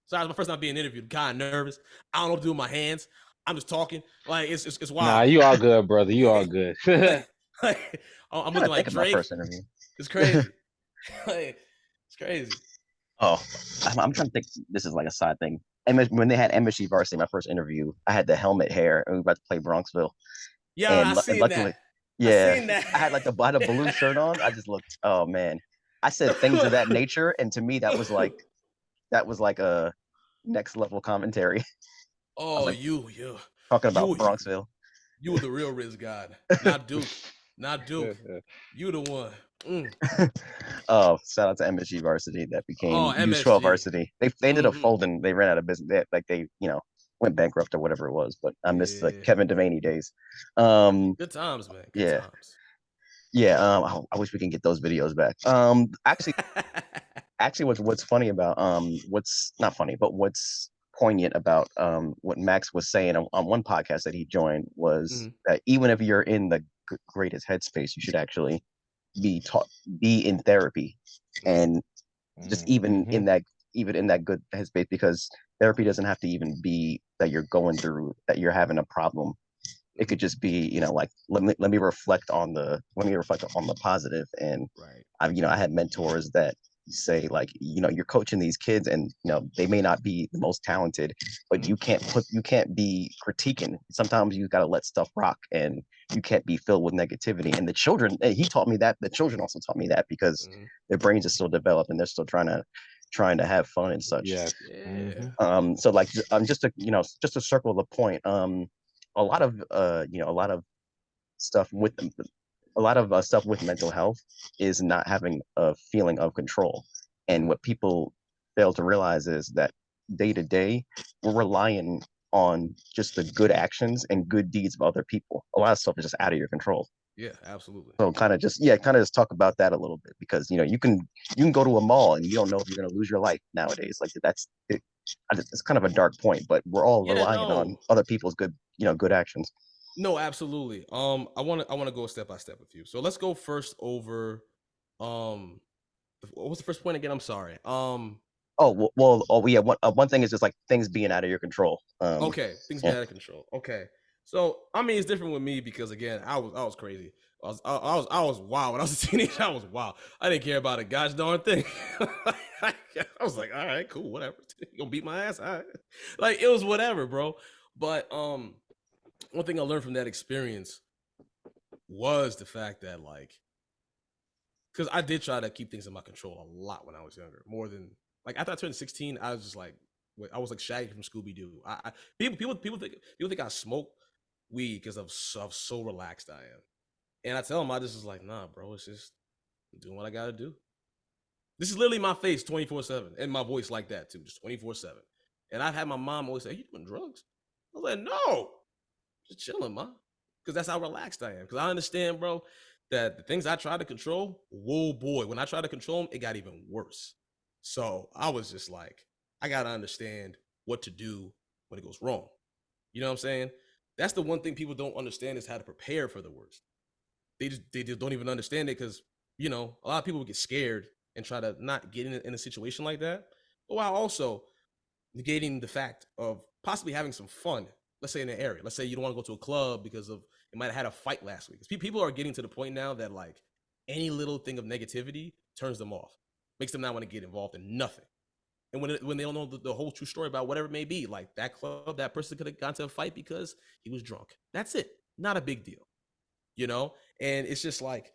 Sorry, it's my first time being interviewed. Kind of nervous. I don't know what to do with my hands. I'm just talking. Like it's
Nah,
wild.
you all good, brother. You all good.
Like, I'm
I
looking
think
like
of my
Drake.
first interview.
It's crazy. Like, it's crazy.
Oh, I'm trying to think. This is like a side thing. When they had MSG Varsity, my first interview, I had the helmet hair, and we were about to play Bronxville.
Yeah,
And
I seen
luckily,
that. I
yeah,
seen that.
I had I had a blue shirt on. I just looked. Oh man, I said things of that nature, and to me, that was like a next level commentary. I was
Oh,
like
you
talking about
you
Bronxville.
you were the real Riz God, not Duke, not Duke. You the one.
Oh, shout out to MSG Varsity that became
Oh,
U12
MSG.
Varsity. They ended up folding. They ran out of business. They went bankrupt or whatever it was. But I miss the
Yeah.
Kevin Devaney days. Um,
Good times, man. Good
yeah,
times.
yeah. I wish we can get those videos back. Actually, what's funny about what's not funny, but what's poignant about what Max was saying on one podcast that he joined was
Mhm.
that even if you're in the greatest headspace, you should actually be taught be in therapy, and just even in that good headspace, because therapy doesn't have to even be that you're going through that you're having a problem. It could just be, like let me reflect on the positive. And
Right.
I had mentors that say, like, you're coaching these kids, and they may not be the most talented, but you can't be critiquing. Sometimes you got to let stuff rock, and you can't be filled with negativity. And the children, he taught me that. The children also taught me that, because their brains are still developed, and they're still trying to have fun and such.
Yes.
Yeah.
So, like, just to circle the point, a lot of a lot of stuff with stuff with mental health is not having a feeling of control. And what people fail to realize is that day to day, we're relying on just the good actions and good deeds of other people. A lot of stuff is just out of your control.
Yeah, absolutely.
So kind of just talk about that a little bit, because you can go to a mall and you don't know if you're going to lose your life nowadays. Like, it's kind of a dark point, but we're all
Yeah,
relying on
no.
other people's good actions.
No, absolutely. I want to go step by step with you. So let's go first over um what was the first point again? I'm sorry.
Yeah. One thing is just like things being out of your control.
Okay, things be
Yeah.
out of control. Okay, so I mean, it's different with me because again, I was crazy. I was wild when I was a teenager. I was wild. I didn't care about a gosh darn thing. I was like, all right, cool, whatever. You gonna beat my ass? All right. Like, it was whatever, bro. But one thing I learned from that experience was the fact that, like, because I did try to keep things in my control a lot when I was younger, more than, like, after I turned 16, I was just like, I was like Shaggy from Scooby Doo. People think I smoke weed because of so relaxed I am, And I tell him, I just was like, nah, bro, it's just doing what I gotta do. This is literally my face 24/7, and my voice like that too, just 24/7. And I've had my mom always say, "You doing drugs?" I was like, "No, just chilling, ma," because that's how relaxed I am. Because I understand, bro, that the things I try to control, whoa, boy, when I try to control them, it got even worse. So I was just like, I gotta understand what to do when it goes wrong. You know what I'm saying? That's the one thing people don't understand is how to prepare for the worst. They just don't even understand it because a lot of people get scared and try to not get in a situation like that, but while also negating the fact of possibly having some fun. Let's say in an area. Let's say you don't want to go to a club because of it might have had a fight last week. People are getting to the point now that like any little thing of negativity turns them off, makes them not want to get involved in nothing. And when they don't know the whole true story about whatever it may be, like that club, that person could have gone to a fight because he was drunk. That's it. Not a big deal, you know. And it's just like,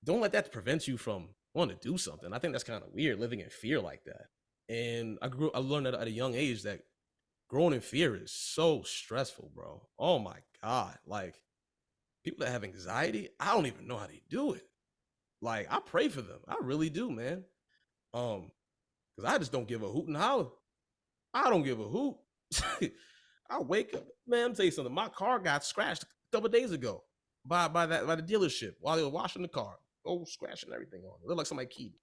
don't let that prevent you from wanting to do something. I think that's kind of weird living in fear like that. And I learned at a young age that growing in fear is so stressful, bro. Oh my God. Like people that have anxiety, I don't even know how they do it. Like I pray for them. I really do, man. Because I just don't give a hoot and holler. I don't give a hoot. I wake up, man. I'm tell you something. My car got scratched a couple days ago by the dealership while they were washing the car. Oh, scratching everything on it. Looked like somebody keyed it.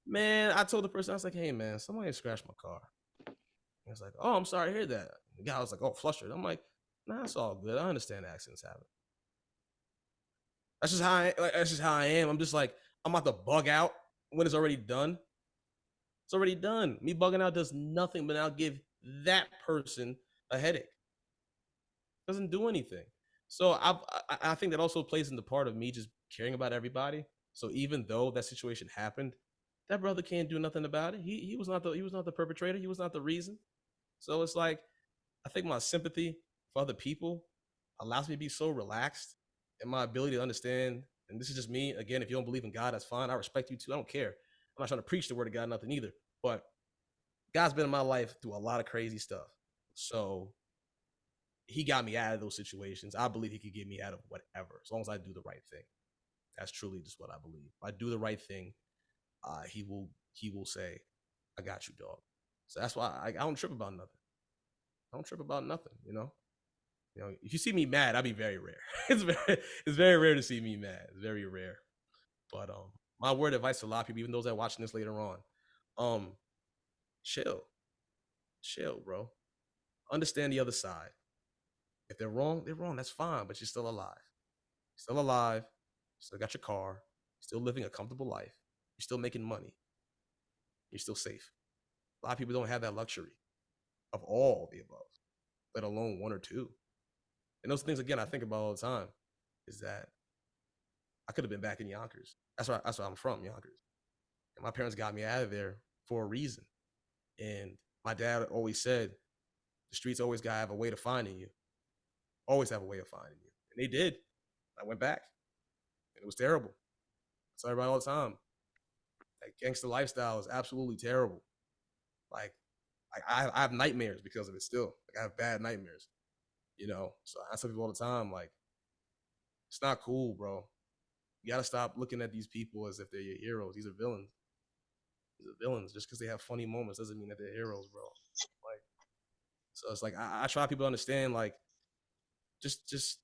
Man, I told the person, I was like, hey man, somebody scratched my car. He was like, oh, I'm sorry to hear that. The guy was like, oh, flustered. I'm like, nah, it's all good. I understand accidents happen. That's just how I am. I'm just like, I'm about to bug out when it's already done. It's already done. Me bugging out does nothing but now give that person a headache. Doesn't do anything. So I think that also plays in the part of me just caring about everybody. So even though that situation happened, that brother can't do nothing about it. He was not the perpetrator. He was not the reason. So it's like I think my sympathy for other people allows me to be so relaxed, and my ability to understand. And this is just me. Again, if you don't believe in God, that's fine. I respect you too. I don't care. I'm not trying to preach the word of God, nothing either. But God's been in my life through a lot of crazy stuff. So he got me out of those situations. I believe he could get me out of whatever, as long as I do the right thing. That's truly just what I believe. If I do the right thing, he will say, "I got you, dog." So that's why I don't trip about nothing. I don't trip about nothing. If you see me mad, I'll be very rare. It's very rare to see me mad. It's very rare. But my word of advice to a lot of people, even those that are watching this later on, chill, bro. Understand the other side. If they're wrong, they're wrong. That's fine, but you're still alive. Still alive. Still got your car. Still living a comfortable life. You're still making money. You're still safe. A lot of people don't have that luxury of all the above, let alone one or two. And those things, again, I think about all the time, is that I could have been back in Yonkers. That's where I'm from, Yonkers. And my parents got me out of there for a reason. And my dad always said, the streets always gotta have a way to finding you. Always have a way of finding you. And they did. I went back. And it was terrible. I tell everybody all the time. That gangster lifestyle is absolutely terrible. Like I have nightmares because of it still. Like I have bad nightmares. So I tell people all the time, like, it's not cool, bro. You gotta stop looking at these people as if they're your heroes. These are villains. These are villains. Just because they have funny moments doesn't mean that they're heroes, bro. Like, so it's like I try people to understand, like, just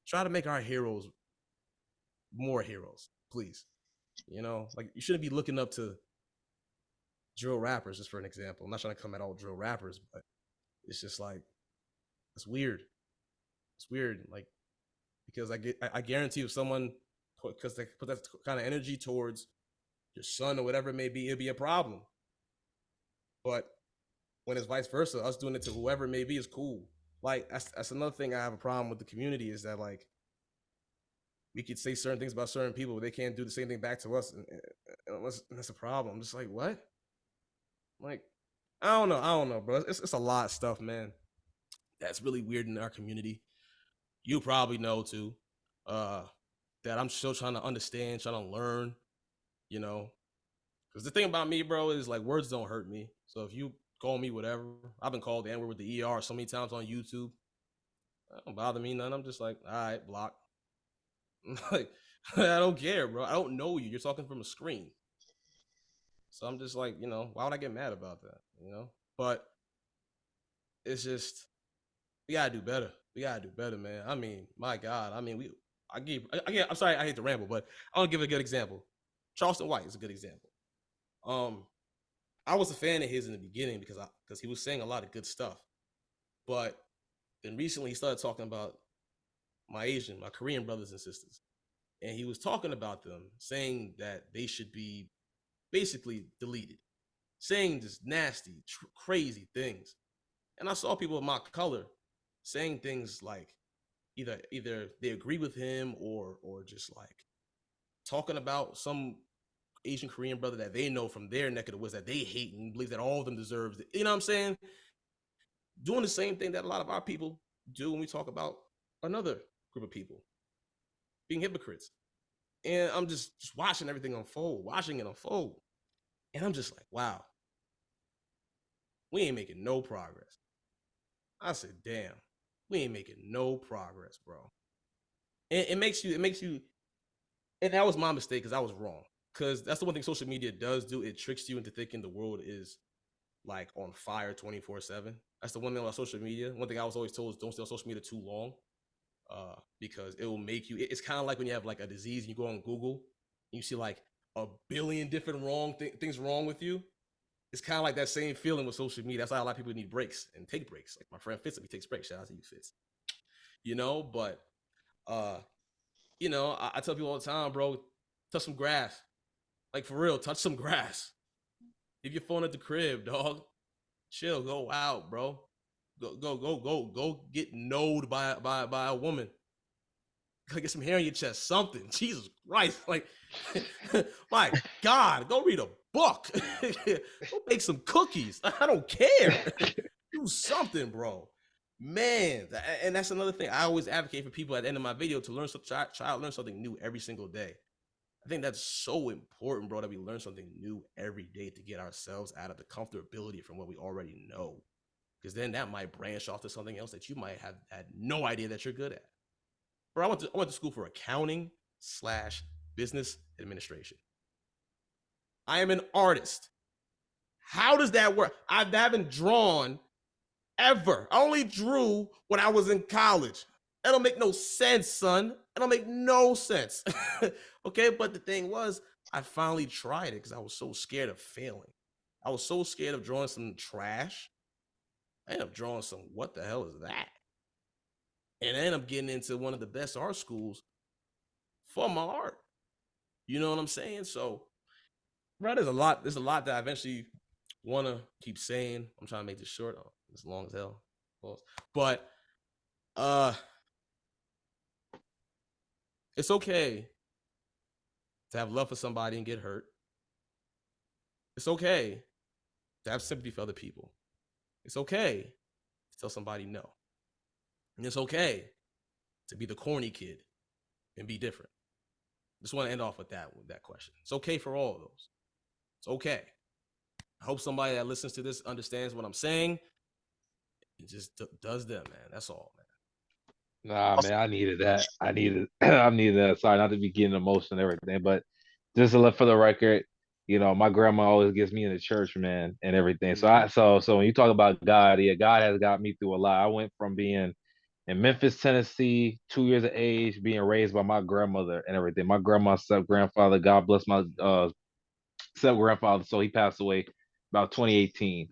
try to make our heroes more heroes, please. Like you shouldn't be looking up to drill rappers, just for an example. I'm not trying to come at all drill rappers, but it's just like it's weird. It's weird, like because I guarantee if someone because they put that kind of energy towards your son or whatever it may be, it'd be a problem. But when it's vice versa, us doing it to whoever it may be is cool. Like that's another thing I have a problem with the community is that like we could say certain things about certain people, but they can't do the same thing back to us, and that's a problem. I'm just like what? Like I don't know, bro. It's a lot of stuff, man. That's really weird in our community. You probably know too. That I'm still trying to understand, trying to learn. You know, because the thing about me, bro, is like words don't hurt me. So if you call me whatever, I've been called the N-word with the ER so many times on YouTube. That don't bother me none. I'm just like, all right, block. Like, I don't care, bro. I don't know you. You're talking from a screen. So I'm just like, why would I get mad about that? But it's just we gotta do better. We gotta do better, man. I mean, my God. I mean, I'm sorry, I hate to ramble, but I'll give a good example. Charleston White is a good example. I was a fan of his in the beginning because he was saying a lot of good stuff. But then recently he started talking about my Korean brothers and sisters. And he was talking about them, saying that they should be basically deleted, saying just nasty, crazy things. And I saw people of my color saying things like either they agree with him or just like talking about some Asian Korean brother that they know from their neck of the woods that they hate and believe that all of them deserves it. You know what I'm saying? Doing the same thing that a lot of our people do when we talk about another group of people being hypocrites. And I'm just watching everything unfold, watching it unfold. And I'm just like, wow, we ain't making no progress. I said, damn, we ain't making no progress, bro. And it makes you, and that was my mistake because I was wrong. Because that's the one thing social media does do. It tricks you into thinking the world is like on fire 24/7. That's the one thing about social media. One thing I was always told is don't stay on social media too long. Because it will make you, it's kind of like when you have like a disease and you go on Google and you see like a billion different things wrong with you. It's kind of like that same feeling with social media. That's why a lot of people need breaks and take breaks. Like my friend Fitz, he takes breaks. Shout out to you, Fitz. But I tell people all the time, bro, touch some grass. Like for real, touch some grass. Leave your phone at the crib, dog. Chill, go out, bro. Go get knowed by a woman. Gotta get some hair on your chest, something. Jesus Christ. Like, my God, go read a book. Go make some cookies. I don't care. Do something, bro. Man, and that's another thing. I always advocate for people at the end of my video to try to learn something new every single day. I think that's so important, bro, that we learn something new every day to get ourselves out of the comfortability from what we already know. Because then that might branch off to something else that you might have had no idea that you're good at. Bro, I went to school for accounting/business administration. I am an artist. How does that work? I haven't drawn ever. I only drew when I was in college. That don't make no sense, son. That don't make no sense. Okay, but the thing was, I finally tried it because I was so scared of failing. I was so scared of drawing some trash. I ended up drawing some, what the hell is that? And I ended up getting into one of the best art schools for my art. You know what I'm saying? So, bro, there's a lot that I eventually want to keep saying. I'm trying to make this short. It's long as hell. But it's okay to have love for somebody and get hurt. It's okay to have sympathy for other people. It's okay to tell somebody no. And it's okay to be the corny kid and be different. Just want to end off with that question. It's okay for all of those. It's okay. I hope somebody that listens to this understands what I'm saying and just does them, man. That's all, man.
Nah, man, I needed that. I needed that. Sorry, not to be getting emotional and everything, but just to look for the record, my grandma always gets me in the church, man, and everything. So when you talk about God, yeah, God has got me through a lot. I went from being in Memphis, Tennessee, 2 years of age, being raised by my grandmother and everything. My grandma's step grandfather, God bless my step grandfather, so he passed away about 2018.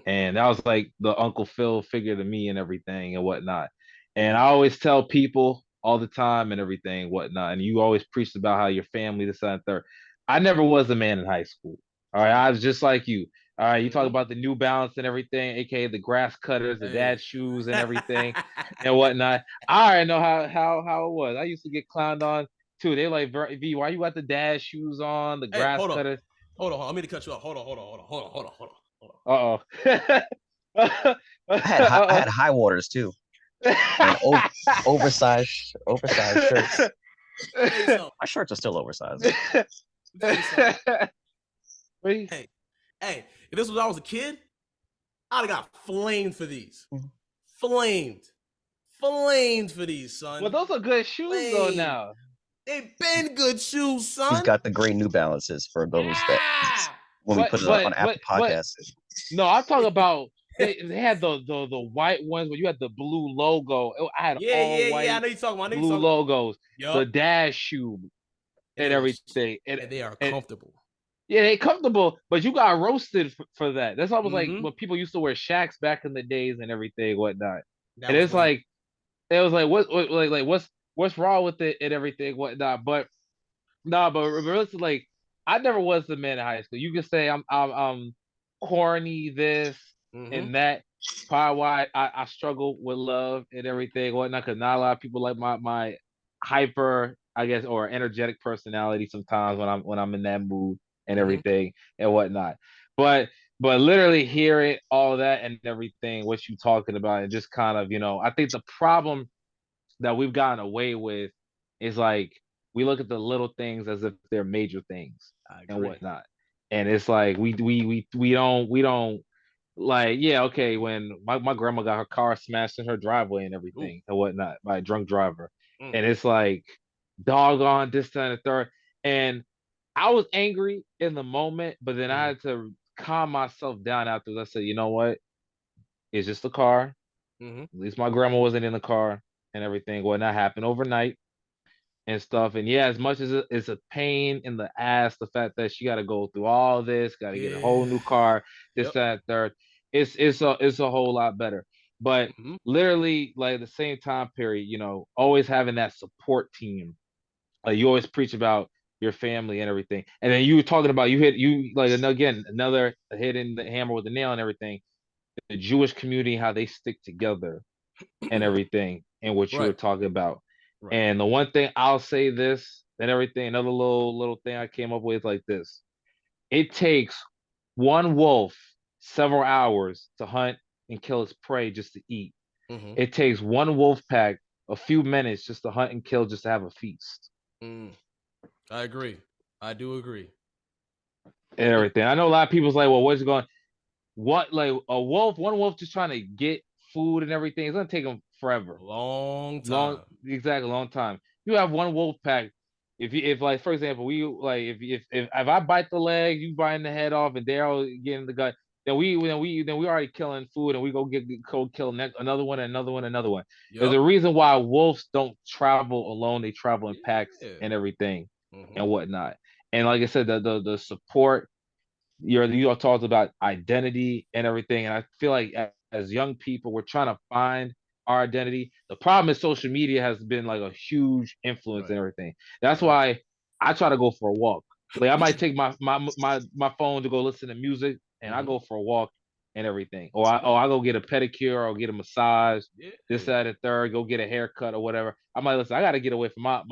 And that was like the Uncle Phil figure to me and everything and whatnot. And I always tell people all the time and everything, whatnot. And you always preached about how your family, this, that, and third. I never was a man in high school. All right. I was just like you. All right. You talk about the New Balance and everything, aka the grass cutters, the dad shoes and everything and whatnot. I already know how it was. I used to get clowned on too. They like, V, why you got the dad shoes on, the grass cutters?
Hold on. I'm going to cut you off. Hold on.
Uh-oh.
I had high waters too. And oversized shirts. My shirts are still oversized.
Hey, if this was I was a kid, I'd have got flamed for these. flamed for these, son.
Well, those are good shoes though. Now
They've been good shoes, son.
He's got the great New Balances for those that when we put it on Apple Podcasts.
No, I'm talking about they had the white ones where you had the blue logo. I had all white
I know you're talking about
blue logos.
Yep.
The dash shoe and everything.
And they are comfortable.
Yeah, they comfortable, but you got roasted for that. That's almost like when people used to wear Shacks back in the days and everything, whatnot. And it's like, it was like what's wrong with it and everything, whatnot. But realistically, like I never was the man in high school. You can say I'm corny, this and that. Probably why I struggle with love and everything, whatnot, because not a lot of people like my hyper, I guess, or energetic personality sometimes when I'm in that mood and everything and whatnot. But literally hearing all that and everything, what you talking about, and just kind of, I think the problem that we've gotten away with is like we look at the little things as if they're major things and whatnot. And it's like we don't like, yeah, okay, when my grandma got her car smashed in her driveway and everything and whatnot by a drunk driver. And it's like doggone this, that, and the third. And I was angry in the moment, but then I had to calm myself down after. I said, you know what? It's just a car. At least my grandma wasn't in the car and everything. What not happened overnight and stuff. And yeah, as much as it's a pain in the ass, the fact that she got to go through all this, got to get a whole new car, this, that, third. It's a whole lot better. But literally, like the same time period, always having that support team. Like you always preach about your family and everything, and then you were talking about you like again another hitting the hammer with the nail and everything. The Jewish community, how they stick together and everything, and what you were talking about. Right. And the one thing I'll say this and everything, another little thing I came up with like this: it takes one wolf several hours to hunt and kill its prey just to eat. It takes one wolf pack a few minutes just to hunt and kill, just to have a feast.
I agree. I do agree.
And everything. I know a lot of people's like, well, what's going? What, like one wolf just trying to get food and everything? It's gonna take them forever.
Long time.
Long time. You have one wolf pack. If like for example, we like if I bite the leg, you biting the head off, and Daryl getting the gut, then we already killing food, and we go kill another one, another one, another one. Yep. There's a reason why wolves don't travel alone; they travel in packs and everything and whatnot. And like I said, the support. You all talked about identity and everything, and I feel like as young people, we're trying to find our identity. The problem is social media has been like a huge influence and everything. That's why I try to go for a walk. Like I might take my phone to go listen to music, and I go for a walk and everything. Or I go get a pedicure or get a massage, this, that, and third, go get a haircut or whatever. I might listen. I got to get away from my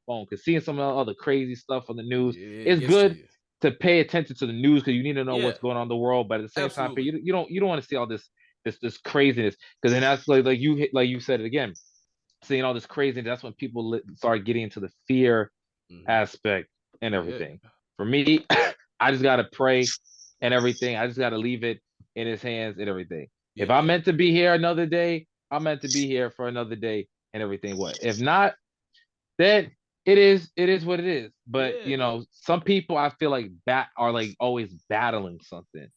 phone, because seeing some of the other crazy stuff on the news is good to pay attention to the news, because you need to know what's going on in the world. But at the same time, you don't want to see all this craziness, because then that's like you said it again, seeing all this craziness. That's when people start getting into the fear aspect and everything. For me, I just gotta pray and everything. I just gotta leave it in His hands and everything. If I'm meant to be here another day, I'm meant to be here for another day and everything. What if not? Then it is what it is. But some people I feel like are like always battling something,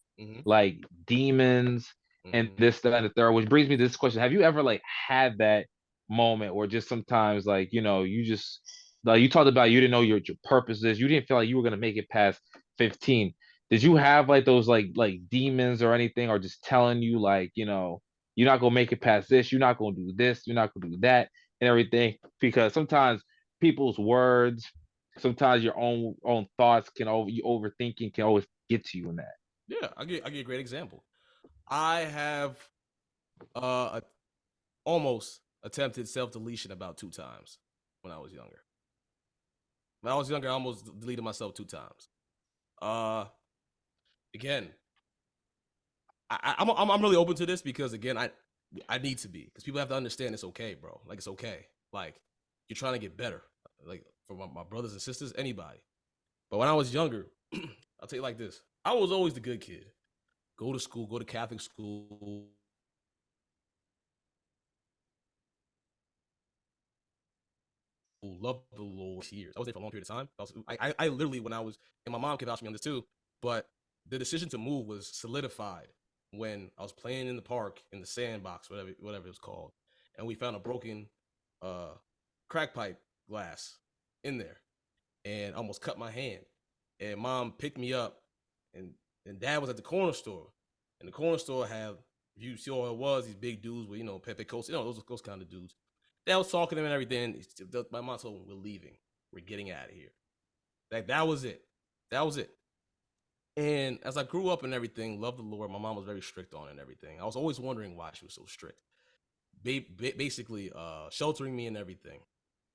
like demons and this, that, and the third. Which brings me to this question: have you ever like had that moment, or just sometimes like you just like you talked about, you didn't know your purpose is, you didn't feel like you were gonna make it past 15? Did you have like those like demons or anything, or just telling you like you're not gonna make it past this, you're not gonna do this, you're not gonna do that and everything? Because sometimes people's words, sometimes your own thoughts overthinking can always get to you in that.
Yeah, I'll give a great example. I have almost attempted self-deletion about 2 times when I was younger. When I was younger, I almost deleted myself 2 times. Again, I'm really open to this, because again, I need to be, because people have to understand it's okay, bro. Like it's okay. Like you're trying to get better. Like for my brothers and sisters, anybody. But when I was younger, I'll tell you like this: I was always the good kid. Go to school, go to Catholic school. loved the Lord years. I was there for a long period of time. I literally, when I was, and my mom can vouch for me on this too, but the decision to move was solidified when I was playing in the park in the sandbox, whatever it was called, and we found a broken crack pipe glass in there, and almost cut my hand. And mom picked me up, and dad was at the corner store, and the corner store had, you see all it was, these big dudes with, Pepe coats, those kind of dudes. Dad was talking to him and everything. My mom told him, we're leaving. We're getting out of here. That was it. That was it. And as I grew up and everything, loved the Lord, my mom was very strict on it and everything. I was always wondering why she was so strict. Basically, sheltering me and everything.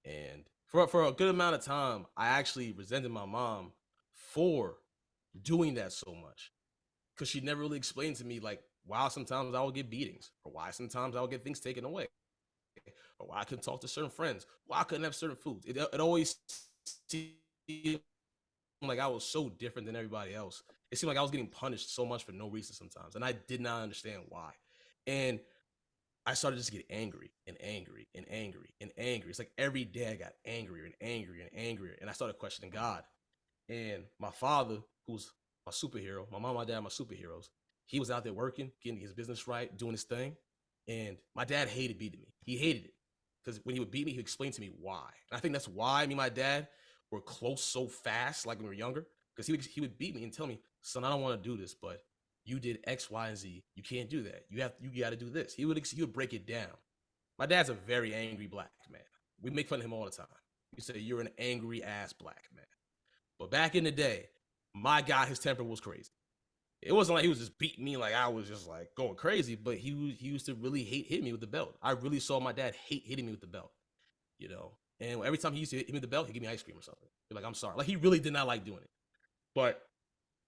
And for a good amount of time, I actually resented my mom for doing that so much. Because she never really explained to me, like, why sometimes I would get beatings, or why sometimes I would get things taken away, or why I couldn't talk to certain friends, why I couldn't have certain foods. It always seemed like I was so different than everybody else. It seemed like I was getting punished so much for no reason sometimes, and I did not understand why. And I started just to get angry and angry and angry and angry. It's like every day I got angrier and angrier and angrier, and I started questioning God. And my father, who's my superhero, my mom, my dad, my superheroes, he was out there working, getting his business right, doing his thing. And my dad hated beating me. He hated it. Because when he would beat me, he would explain to me why. And I think that's why me and my dad were close so fast, like when we were younger. Because he would beat me and tell me, son, I don't want to do this, but you did X, Y, and Z. You can't do that. You got to do this. He would break it down. My dad's a very angry black man. We make fun of him all the time. We say, you're an angry ass black man. But back in the day, my guy, his temper was crazy. It wasn't like he was just beating me like I was just like going crazy, but he used to really hate hitting me with the belt. I really saw my dad hate hitting me with the belt, And every time he used to hit me with the belt, he'd give me ice cream or something. Be like, I'm sorry. Like, he really did not like doing it. But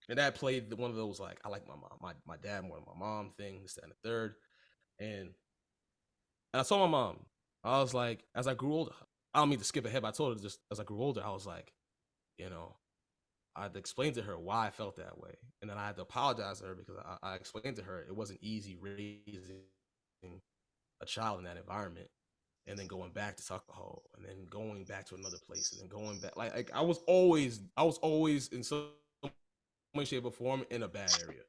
my dad played one of those, like, I like my mom, my dad more than my mom thing, this, that, and the third. And I told my mom, I was like, as I grew older, I don't mean to skip ahead, but I told her just as I grew older, I was like, I had to explain to her why I felt that way. And then I had to apologize to her because I explained to her it wasn't easy raising a child in that environment and then going back to alcohol and then going back to another place and then going back. Like I was always in some way, shape, or form in a bad area.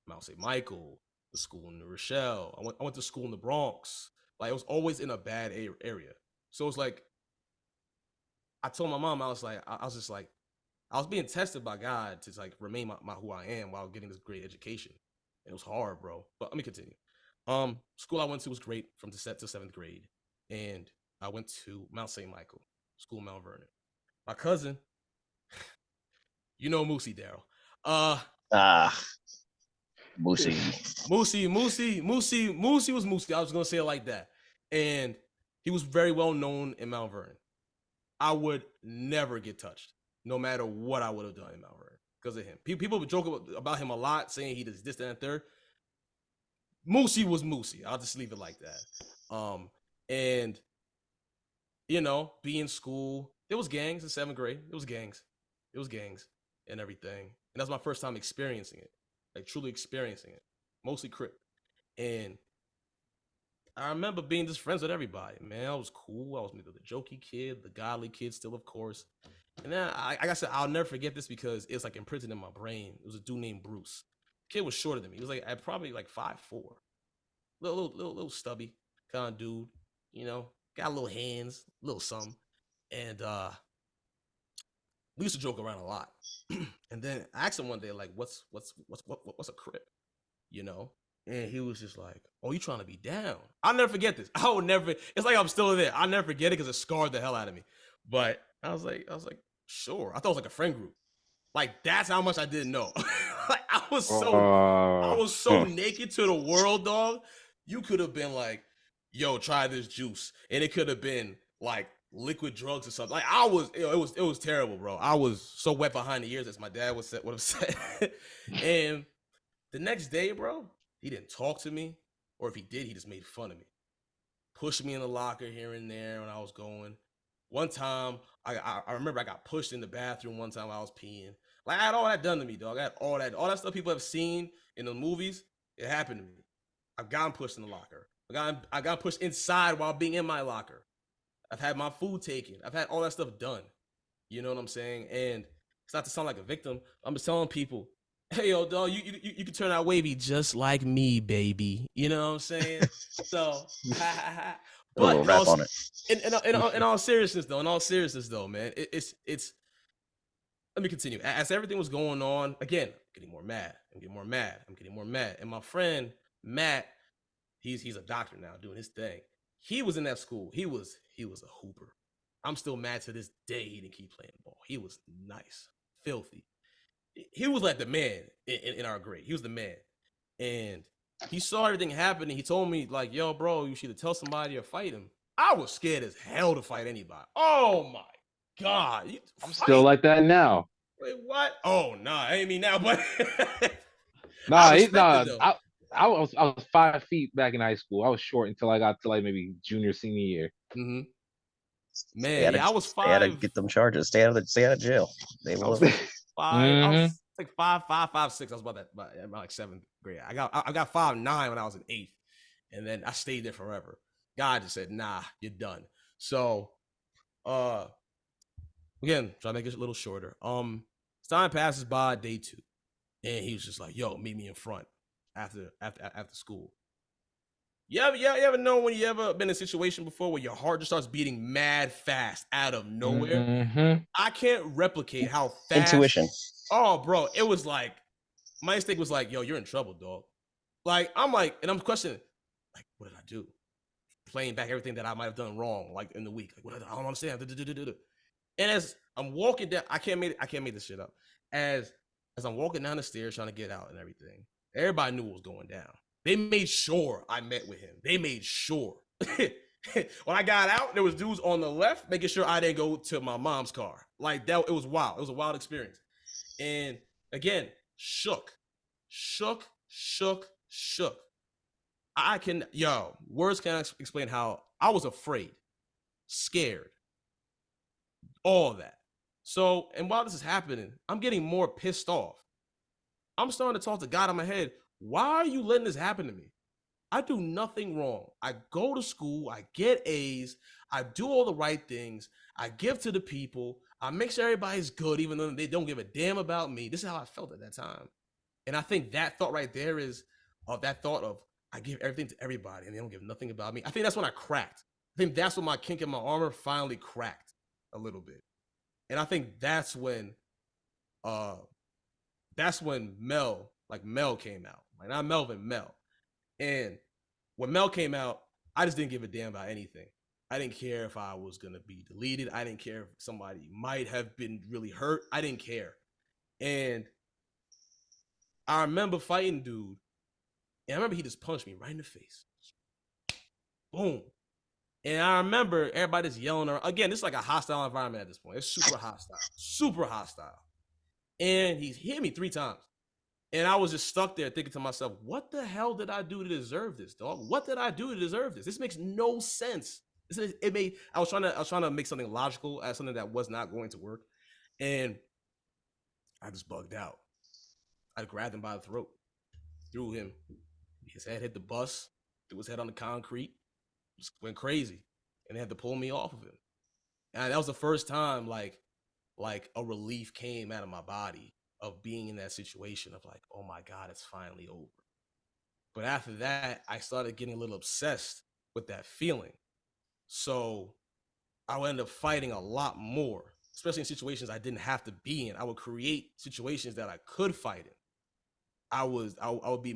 Mount St. Michael, the school in New Rochelle. I went to school in the Bronx. Like, I was always in a bad area. So it's like, I told my mom, I was just like, I was being tested by God to like remain my who I am while getting this great education. And it was hard, bro. But let me continue. School I went to was great from the set to 7th grade. And I went to Mount St. Michael, school in Mount Vernon. My cousin, Moosey, Daryl.
Moosey.
Moosey was Moosey. I was gonna say it like that. And he was very well known in Mount Vernon. I would never get touched, no matter what I would have done in Mount Vernon, because of him. People would joke about him a lot, saying he does this, that, and third. Moosey was Moosey. I'll just leave it like that. And be in school. There was gangs in 7th grade. It was gangs and everything. And that's my first time experiencing it, like truly experiencing it. Mostly Crip. And I remember being just friends with everybody, man. I was cool. I was the jokey kid, the godly kid still, of course. And then, like I said, I'll never forget this because it's like imprinted in my brain. It was a dude named Bruce. The kid was shorter than me. He was like probably like 5'4", little stubby kind of dude. Got little hands, little something. And we used to joke around a lot. And then I asked him one day, like, what's a Crip? And he was just like, oh, you trying to be down? I'll never forget this. I would never, it's like I'm still there. I'll never forget it because it scarred the hell out of me. But I was like, sure. I thought it was like a friend group. Like, that's how much I didn't know. Like, I was so naked to the world, dog. You could have been like, yo, try this juice. And it could have been like liquid drugs or something. Like, it was terrible, bro. I was so wet behind the ears, as my dad would have said. And the next day, bro, he didn't talk to me, or if he did, he just made fun of me. Pushed me in the locker here and there when I was going. One time, I remember I got pushed in the bathroom one time while I was peeing. Like, I had all that done to me, dog. I had all that stuff people have seen in the movies. It happened to me. I've gotten pushed in the locker. I got pushed inside while being in my locker. I've had my food taken. I've had all that stuff done. You know what I'm saying? And it's not to sound like a victim. I'm just telling people, hey, yo, dog, you can turn out wavy just like me, baby. You know what I'm saying? So,
A little
but
rap on it.
in all seriousness, though, man, it's. Let me continue. As everything was going on, again, I'm getting more mad. And my friend Matt, he's a doctor now, doing his thing. He was in that school. He was a hooper. I'm still mad to this day he didn't keep playing ball. He was nice, filthy. He was like the man in our grade. He was the man. And he saw everything happen, and he told me, like, yo, bro, you should either tell somebody or fight him. I was scared as hell to fight anybody. Oh, my God.
I'm still like that now.
Wait, what? Oh, nah, I ain't mean now, but
I was 5 feet back in high school. I was short until I got to like maybe junior, senior year.
Mm-hmm. Man, I was 5.
They had to get them charges. Stay out of jail. They will.
5. I was like 5, 6. I was about like 7th grade. I got 5'9" when I was in 8th, and then I stayed there forever. God just said, "Nah, you're done." So, again, try to make it a little shorter. Time passes by, day 2, and he was just like, "Yo, meet me in front after school." You ever know when you ever been in a situation before where your heart just starts beating mad fast out of nowhere?
Mm-hmm.
I can't replicate how fast.
Intuition.
Oh, bro, it was like my instinct was like, "Yo, you're in trouble, dog." Like I'm like, and I'm questioning, like, what did I do? Playing back everything that I might have done wrong, like in the week. Like, what I don't understand. And as I'm walking down, I can't make this shit up. As I'm walking down the stairs trying to get out and everything, everybody knew what was going down. They made sure I met with him. They made sure. When I got out, there was dudes on the left making sure I didn't go to my mom's car. Like that, it was wild. It was a wild experience. And again, shook. Words can't explain how I was afraid, scared, all of that. So, and while this is happening, I'm getting more pissed off. I'm starting to talk to God in my head. Why are you letting this happen to me? I do nothing wrong. I go to school, I get A's, I do all the right things, I give to the people, I make sure everybody's good, even though they don't give a damn about me. This is how I felt at that time. And I think that thought right there is that thought of I give everything to everybody and they don't give nothing about me. I think that's when I cracked. I think that's when my kink in my armor finally cracked a little bit. And I think that's when Mel came out. Like not Melvin, Mel. And when Mel came out, I just didn't give a damn about anything. I didn't care if I was going to be deleted. I didn't care if somebody might have been really hurt. I didn't care. And I remember fighting dude. And I remember he just punched me right in the face. Boom. And I remember everybody just yelling around. Again, this is like a hostile environment at this point. It's super hostile. Super hostile. And he hit me 3 times. And I was just stuck there thinking to myself, what the hell did I do to deserve this, dog? What did I do to deserve this? This makes no sense. I was trying to make something logical as something that was not going to work. And I just bugged out. I grabbed him by the throat, threw him. His head hit the bus, threw his head on the concrete, just went crazy. And they had to pull me off of him. And that was the first time like a relief came out of my body of being in that situation of like, oh my God, it's finally over. But after that, I started getting a little obsessed with that feeling. So I would end up fighting a lot more, especially in situations I didn't have to be in. I would create situations that I could fight in. I would be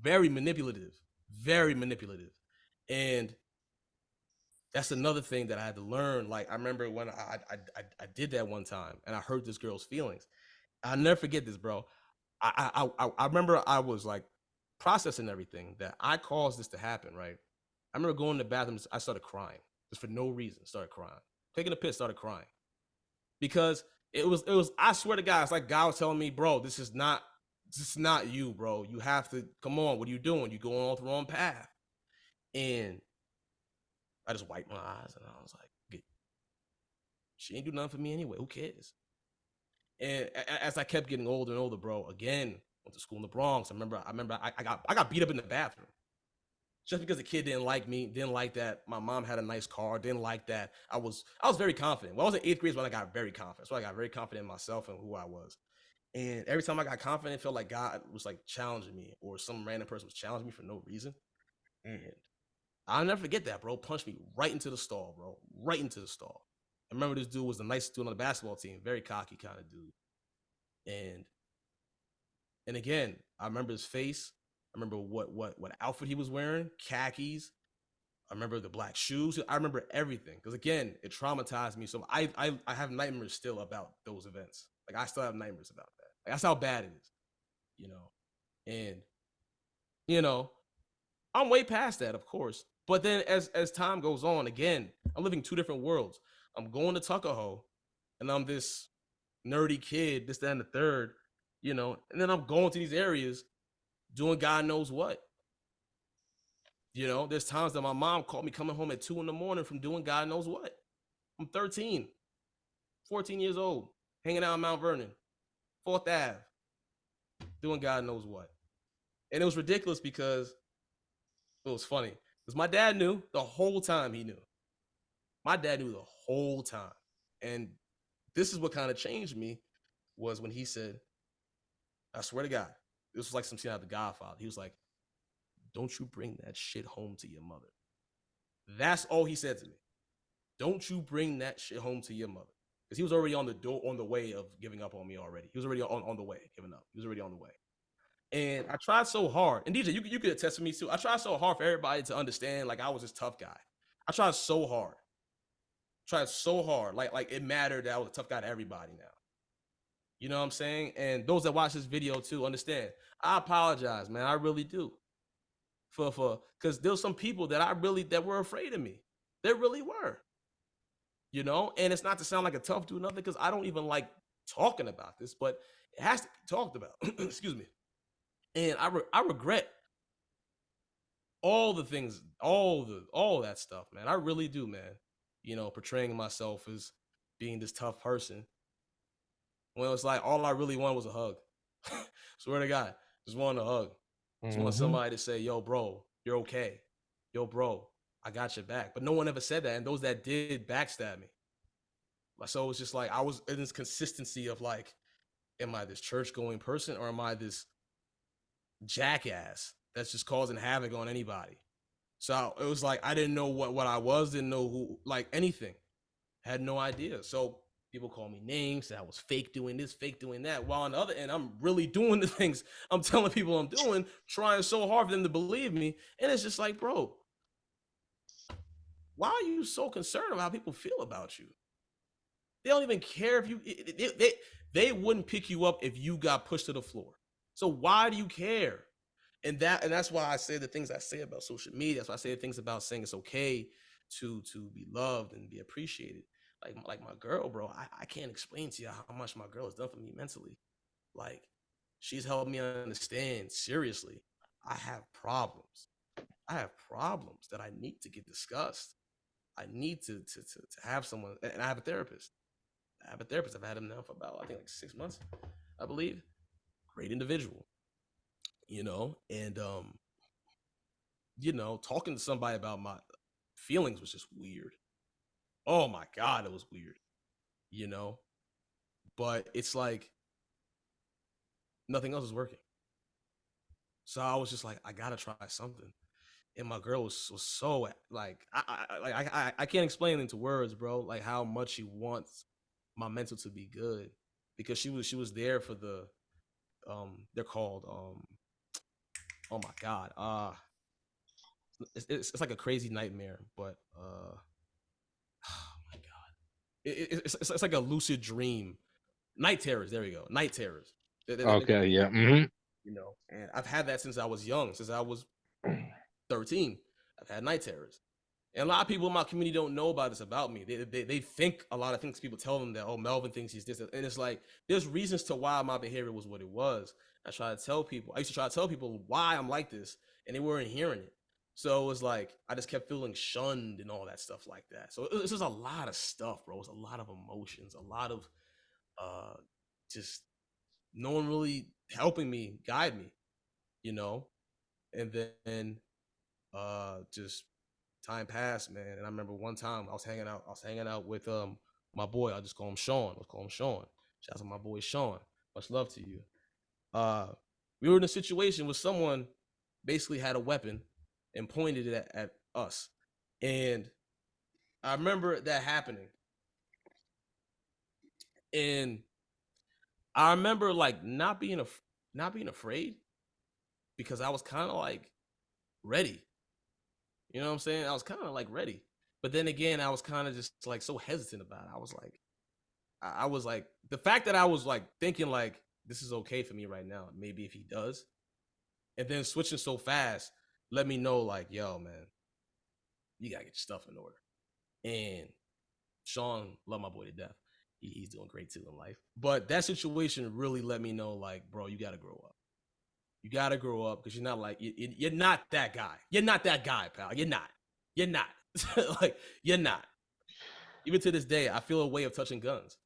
very manipulative. And that's another thing that I had to learn. Like I remember when I did that one time and I hurt this girl's feelings. I'll never forget this, bro. I remember I was like processing everything that I caused this to happen, right? I remember going to the bathroom, I started crying. Just for no reason, started crying. Taking a piss, started crying. Because it was, I swear to God, it's like God was telling me, bro, this is not you, bro. You have to, come on, what are you doing? You're going off the wrong path. And I just wiped my eyes and I was like, she ain't do nothing for me anyway. Who cares? And as I kept getting older and older, bro, again, went to school in the Bronx. I remember I got beat up in the bathroom. just because the kid didn't like me, didn't like that my mom had a nice car, didn't like that I was very confident. When I was in 8th grade, when I got very confident. So I got very confident in myself and who I was. And every time I got confident, it felt like God was like challenging me, or some random person was challenging me for no reason. And I'll never forget that, bro. Punched me right into the stall, bro. Right into the stall. I remember this dude was the nicest dude on the basketball team, very cocky kind of dude. And again, I remember his face. I remember what outfit he was wearing, khakis. I remember the black shoes. I remember everything because again, it traumatized me. So I have nightmares still about those events. Like I still have nightmares about that. Like that's how bad it is, you know. And you know, I'm way past that, of course. But then as time goes on, again, I'm living 2 different worlds. I'm going to Tuckahoe, and I'm this nerdy kid, this, that, and the third, you know, and then I'm going to these areas doing God knows what. You know, there's times that my mom called me coming home at 2 in the morning from doing God knows what. I'm 13, 14 years old, hanging out in Mount Vernon, 4th Ave, doing God knows what. And it was ridiculous because it was funny. Because my dad knew the whole time he knew. My dad knew the whole time. And this is what kind of changed me was when he said, I swear to God, this was like some scene out of The Godfather. He was like, don't you bring that shit home to your mother. That's all he said to me. Don't you bring that shit home to your mother. Because he was already on the way of giving up on me already. He was already on the way, giving up. He was already on the way. And I tried so hard. And DJ, you could attest to me too. I tried so hard for everybody to understand like I was this tough guy. I tried so hard. Like it mattered that I was a tough guy to everybody now. You know what I'm saying? And those that watch this video too understand. I apologize, man. I really do. For because there were some people that were afraid of me. There really were. You know, and it's not to sound like a tough dude, nothing, because I don't even like talking about this, but it has to be talked about. Excuse me. And I regret all the things, all that stuff, man. I really do, man. You know, portraying myself as being this tough person when it was like all I really wanted was a hug. Swear to God, just wanted a hug. Just want somebody to say, "Yo, bro, you're okay. Yo, bro, I got your back." But no one ever said that, and those that did backstab me. So it was just like I was in this consistency of like, am I this church going person or am I this jackass that's just causing havoc on anybody? So it was like I didn't know what I was, didn't know who, like anything, had no idea. So people call me names, that I was fake doing this, fake doing that. While on the other end, I'm really doing the things I'm telling people I'm doing, trying so hard for them to believe me. And it's just like, bro, why are you so concerned about how people feel about you? They don't even care if you, they wouldn't pick you up if you got pushed to the floor. So why do you care? And that's why I say the things I say about social media. That's why I say the things about saying it's okay to be loved and be appreciated. Like my girl, bro, I can't explain to you how much my girl has done for me mentally. Like she's helped me understand seriously. I have problems. I have problems that I need to get discussed. I need to have someone, and I have a therapist. I've had him now for about I think like 6 months, I believe. Great individual, you know, and you know, talking to somebody about my feelings was just weird. Oh my God, it was weird, you know? But it's like nothing else is working. So I was just like, I gotta try something. And my girl was so like, I can't explain it into words, bro. Like how much she wants my mental to be good because she was there for the they're called oh my God, it's like a crazy nightmare, but oh my God, it's like a lucid dream. Night terrors. There we go. Night terrors.
Okay, yeah.
You know, and I've had that since I was young, since I was 13. I've had night terrors. And a lot of people in my community don't know about this about me. They think a lot of things. People tell them that, oh, Melvin thinks he's this. And it's like, there's reasons to why my behavior was what it was. I used to try to tell people why I'm like this, and they weren't hearing it. So it was like, I just kept feeling shunned and all that stuff like that. So it was just a lot of stuff, bro. It was a lot of emotions, a lot of just no one really helping me, guide me, you know? And then just time passed, man. And I remember one time I was hanging out with my boy. I'll just call him Sean. Let's call him Sean. Shout out to my boy Sean. Much love to you. We were in a situation where someone basically had a weapon and pointed it at us. And I remember that happening. And I remember like not being afraid because I was kind of like ready. You know what I'm saying? I was kind of like ready. But then again, I was kind of just like so hesitant about it. I was like, the fact that I was like thinking like this is okay for me right now, maybe if he does, and then switching so fast, let me know like, yo, man, you gotta get your stuff in order. And Sean, love my boy to death. He's doing great too in life. But that situation really let me know, like, bro, you gotta grow up. You gotta grow up because you're not like you're not that guy. You're not that guy, pal. You're not. You're not. Like you're not. Even to this day, I feel a way of touching guns.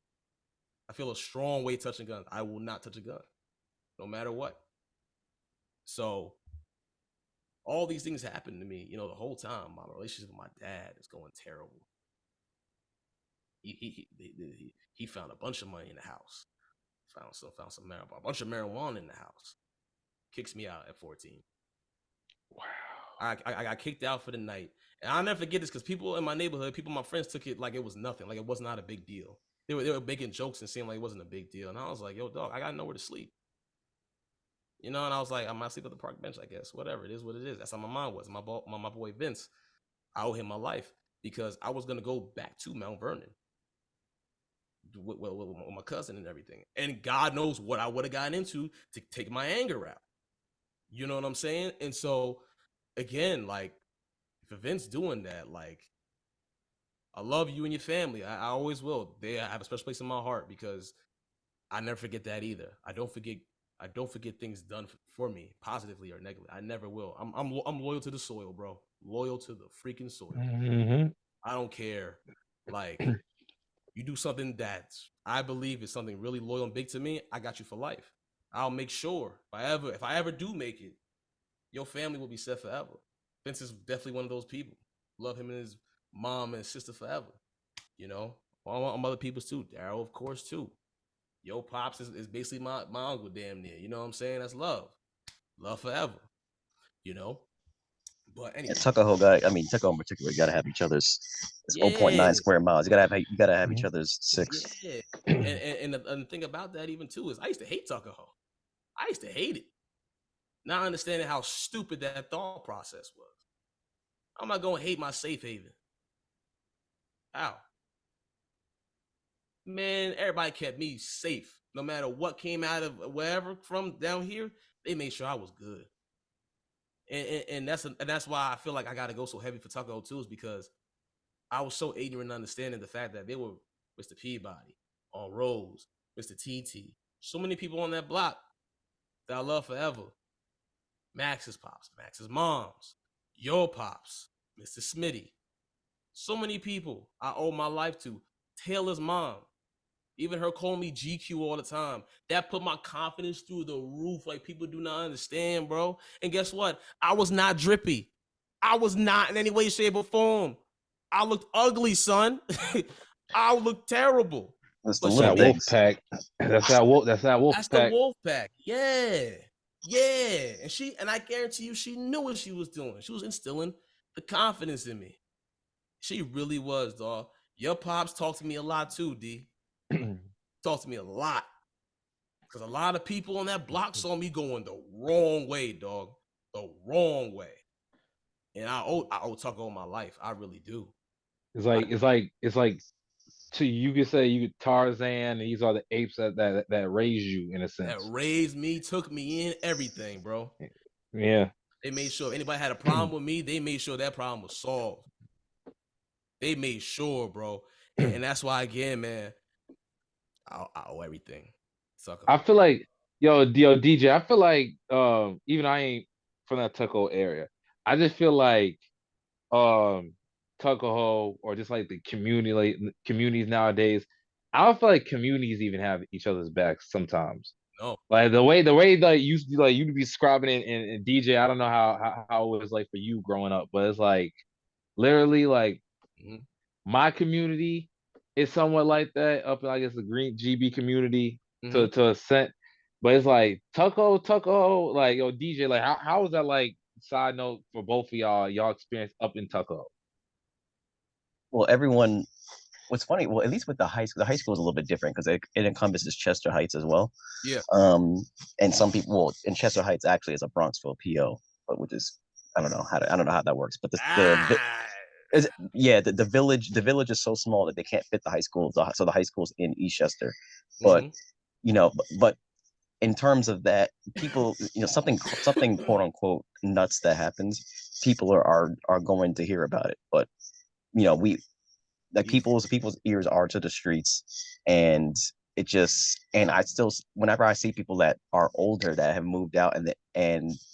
I feel a strong way touching guns. I will not touch a gun, no matter what. So all these things happened to me, you know, the whole time. My relationship with my dad is going terrible. He found a bunch of money in the house. Found some marijuana, a bunch of marijuana in the house. Kicks me out at 14.
Wow.
I got kicked out for the night. And I'll never forget this because people in my neighborhood, my friends took it like it was nothing, like it was not a big deal. They were making jokes and seemed like it wasn't a big deal. And I was like, yo, dog, I got nowhere to sleep. You know, and I was like, I might sleep at the park bench, I guess. Whatever, it is what it is. That's how my mom was. My boy Vince, I owe him my life because I was going to go back to Mount Vernon with my cousin and everything. And God knows what I would have gotten into to take my anger out. You know what I'm saying? And so, again, like, for Vince doing that, like, I love you and your family. I always will. They have a special place in my heart because I never forget that either. I don't forget things done for me, positively or negatively. I never will. I'm loyal to the soil, bro. Loyal to the freaking soil.
Mm-hmm.
I don't care. Like, you do something that I believe is something really loyal and big to me, I got you for life. I'll make sure if I ever do make it, your family will be set forever. Vince is definitely one of those people. Love him and his mom and his sister forever. You know, all my other people's too. Daryl, of course, too. Yo, pops is basically my uncle, damn near. You know what I'm saying? That's love. Love forever. You know? But anyway.
Tuckahoe guy. I mean, Tuckahoe in particular, you gotta have each other's. It's
Yeah.
0.9 square miles. You gotta have each other's 6.
Yeah. And the thing about that even too is I used to hate Tuckahoe. I used to hate it. Not understanding how stupid that thought process was. I'm not gonna hate my safe haven. How? Man, everybody kept me safe. No matter what came out of wherever from down here, they made sure I was good. And that's why I feel like I got to go so heavy for Tuckahoe too, is because I was so ignorant in understanding the fact that they were Mr. Peabody, on Rose, Mr. TT, so many people on that block that I love forever. Max's pops, Max's moms, your pops, Mr. Smitty. So many people I owe my life to. Taylor's mom, even her calling me GQ all the time. That put my confidence through the roof like people do not understand, bro. And guess what? I was not drippy. I was not in any way, shape, or form. I looked ugly, son. I looked terrible.
That's the
That's
little
that wolf
things.
pack. That's that wolf. That's that wolf
That's
pack.
the wolf pack. Yeah. Yeah. And I guarantee you, she knew what she was doing. She was instilling the confidence in me. She really was, dog. Your pops talked to me a lot too, D. Talked to me a lot. Because a lot of people on that block saw me going the wrong way, dog. The wrong way. And I owe Tucker all my life. I really do.
It's like to you could say you Tarzan and these are the apes that raised you in a
That
sense.
raised me, took me in, everything, bro.
Yeah.
They made sure if anybody had a problem with me, they made sure that problem was solved. They made sure, bro. And that's why, again, man, I owe everything. Sucker.
I feel like yo DJ. I feel like even I ain't from that Tuckahoe area. I just feel like Tuckahoe or just like the community like communities nowadays. I don't feel like communities even have each other's backs sometimes.
No.
Like the way that you be describing it in DJ, I don't know how it was like for you growing up, but it's like literally like
Mhm.
my community is somewhat like that up in I guess the Green GB community
Mhm.
to a cent. But it's like Tucko, like yo DJ, like how was that like side note for both of y'all experience up in Tucko?
Well, everyone. What's funny, well, at least with the high school is a little bit different because it encompasses Chester Heights as well.
Yeah.
And some people, well, in Chester Heights actually is a Bronxville PO, but which is I don't know how that works. But
Ah.
is the village is so small that they can't fit the high school. So the high school's in Eastchester, but
Mhm.
but in terms of that, people, something quote unquote nuts that happens, people are going to hear about it. But we like
Easy.
people's ears are to the streets, and it just and I still whenever I see people that are older that have moved out and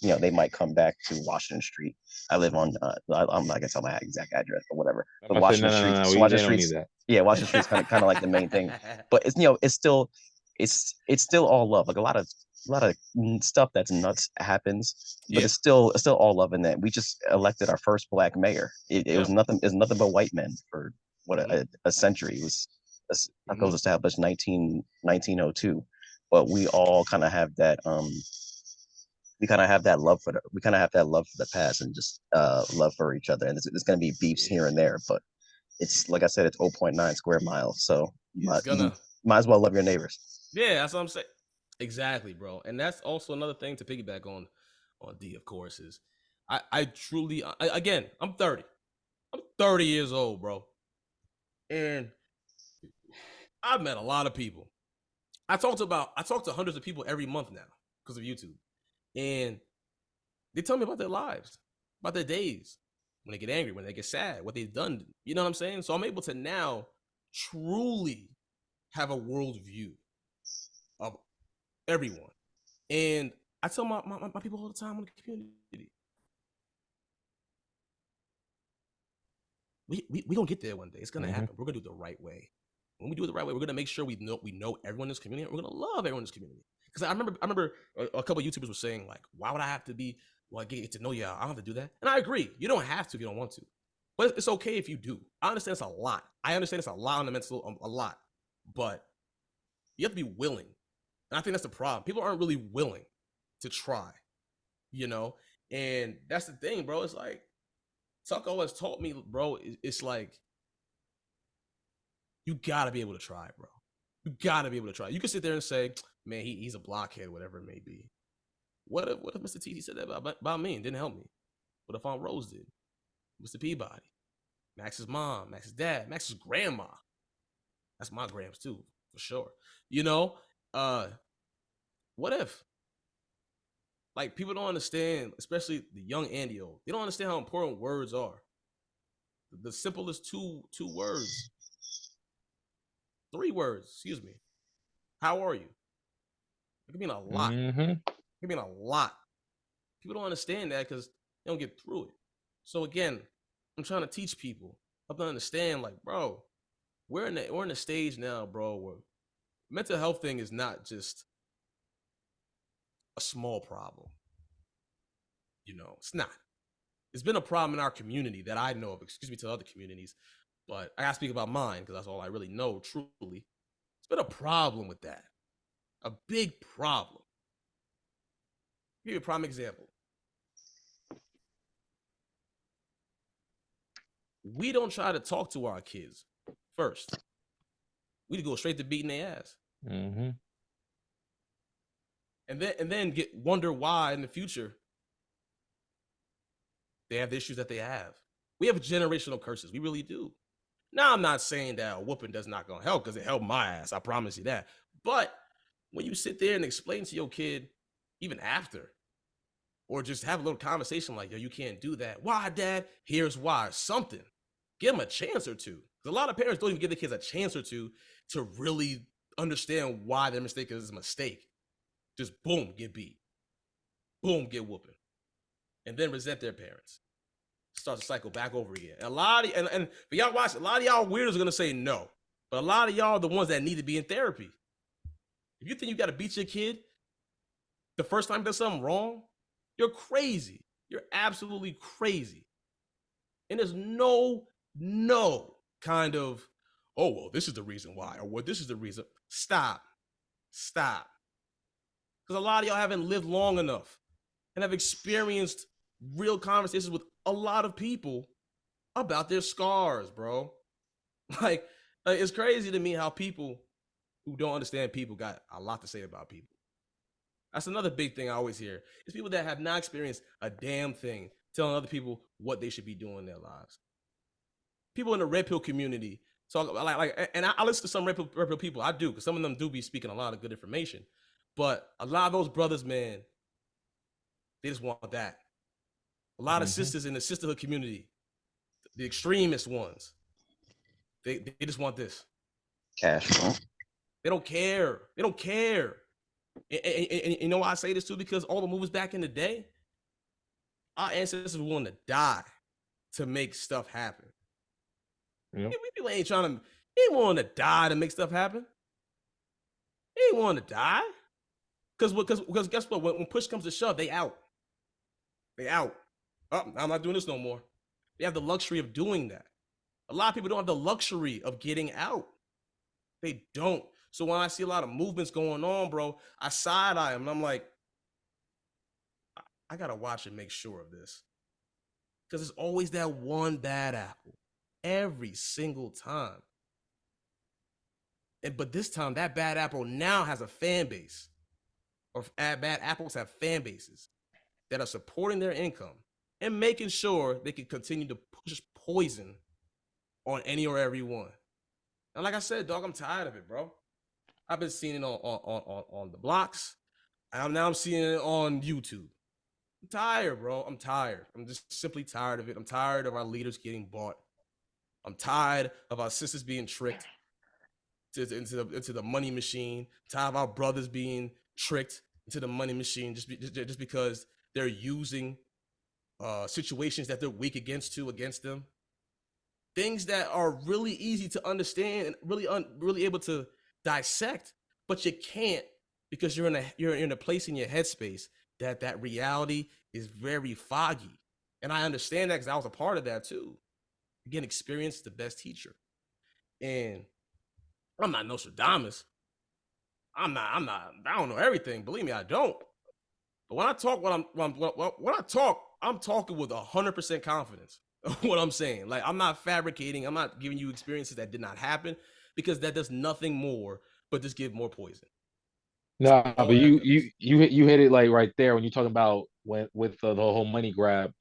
they might come back to Washington Street. I live on I'm not gonna tell my exact address or whatever,
I'm
but
about to say
Washington Street,
no,
so
we
Washington
they don't need
Street's
that.
yeah, Washington Street's kind of like the main thing, but it's still it's still all love. Like a lot of stuff that's nuts happens, but
Yeah.
it's still all love in that. We just elected our first black mayor. It
Yeah.
was nothing. It's nothing but white men for what
Mhm.
a century. It was Tucko
Mhm.
was established 1902, but we all kind of have that we kind of have that love for the past and just love for each other. And there's going to be beefs
Yeah.
here and there, but it's like I said, it's 0.9 square miles, so
It's
you
gonna.
might as well love your neighbors.
Yeah, that's what I'm saying. Exactly, bro. And that's also another thing to piggyback on D, of course, is I truly again, I'm 30. I'm 30 years old, bro. And I've met a lot of people. I talk to hundreds of people every month now because of YouTube. And they tell me about their lives, about their days, when they get angry, when they get sad, what they've done. You know what I'm saying? So I'm able to now truly have a worldview of everyone. And I tell my people all the time in the community, we gonna get there one day. It's gonna
Mm-hmm.
happen. We're gonna do it the right way. When we do it the right way, we're gonna make sure we know everyone in this community. And we're gonna love everyone in this community. Because I remember a couple of YouTubers were saying like, why would I have to be get to know y'all? I don't have to do that. And I agree. You don't have to if you don't want to. But it's okay if you do. I understand it's a lot. I understand it's a lot on the mental, a lot. But you have to be willing. And I think that's the problem. People aren't really willing to try, you know? And that's the thing, bro. It's like Tucko has taught me, bro, it's like you gotta be able to try, bro. You gotta be able to try. You can sit there and say, man, he's a blockhead, whatever it may be. What if Mr. TT said that about me and didn't help me? What if Aunt Rose did? Mr. Peabody, Max's mom, Max's dad, Max's grandma. That's my grams too, for sure. You know, uh, what if? Like people don't understand, especially the young and the old. They don't understand how important words are. The simplest two words, three words, excuse me. How are you? It can mean a lot.
Mm-hmm.
It can mean a lot. People don't understand that because they don't get through it. So again, I'm trying to teach people up to understand, like, bro, we're in the stage now, bro, where mental health thing is not just a small problem. You know, it's not. It's been a problem in our community that I know of. Excuse me to other communities, but I gotta speak about mine because that's all I really know. Truly, it's been a problem with that. A big problem. I'll give you a prime example. We don't try to talk to our kids first. We go straight to beating their ass,
Mm-hmm.
and then get wonder why in the future they have the issues that they have. We have generational curses. We really do. Now I'm not saying that a whooping does not gonna help because it helped my ass. I promise you that. But when you sit there and explain to your kid, even after, or just have a little conversation like, yo, you can't do that. Why, dad? Here's why. Something. Give them a chance or two. Because a lot of parents don't even give their kids a chance or two to really understand why their mistake is a mistake. Just boom, get beat. Boom, get whooping. And then resent their parents. Start to cycle back over again. And a lot of and for y'all watch, a lot of y'all weirdos are gonna say no. But a lot of y'all are the ones that need to be in therapy. If you think you gotta beat your kid the first time there's something wrong, you're crazy. You're absolutely crazy. And there's no kind of, oh, well, this is the reason why, or what, this is the reason. Stop. Because a lot of y'all haven't lived long enough and have experienced real conversations with a lot of people about their scars, bro. Like it's crazy to me how people who don't understand people got a lot to say about people. That's another big thing I always hear. It's people that have not experienced a damn thing telling other people what they should be doing in their lives. People in the red pill community talk and I listen to some red pill people. I do, because some of them do be speaking a lot of good information. But a lot of those brothers, man, they just want that. A lot of sisters in the sisterhood community, the extremist ones, they just want this.
Cash flow.
They don't care. They don't care. And you know why I say this too? Because all the movies back in the day, our ancestors were willing to die to make stuff happen.
Yep.
People ain't willing to die to make stuff happen. They ain't willing to die. Because guess what? When push comes to shove, they out. They out. Oh, I'm not doing this no more. They have the luxury of doing that. A lot of people don't have the luxury of getting out. They don't. So when I see a lot of movements going on, bro, I side eye them and I'm like, I gotta watch and make sure of this. Because there's always that one bad apple. Every single time. But this time, that bad apple now has a fan base. Or bad apples have fan bases that are supporting their income and making sure they can continue to push poison on any or every one. And like I said, dog, I'm tired of it, bro. I've been seeing it on the blocks. I'm seeing it on YouTube. I'm tired, bro. I'm tired. I'm just simply tired of it. I'm tired of our leaders getting bought. I'm tired of our sisters being tricked into the money machine. I'm tired of our brothers being tricked into the money machine just because they're using situations that they're weak against them. Things that are really easy to understand and really able to dissect, but you can't because you're in a place in your headspace that reality is very foggy. And I understand that because I was a part of that too. Again, experience is the best teacher. And I'm not Nostradamus. I don't know everything. Believe me, I don't. But when I talk, I'm talking with 100% confidence of what I'm saying. Like, I'm not fabricating. I'm not giving you experiences that did not happen, because that does nothing more but just give more poison.
No, but you hit it like right there when you're talking about with the whole money grab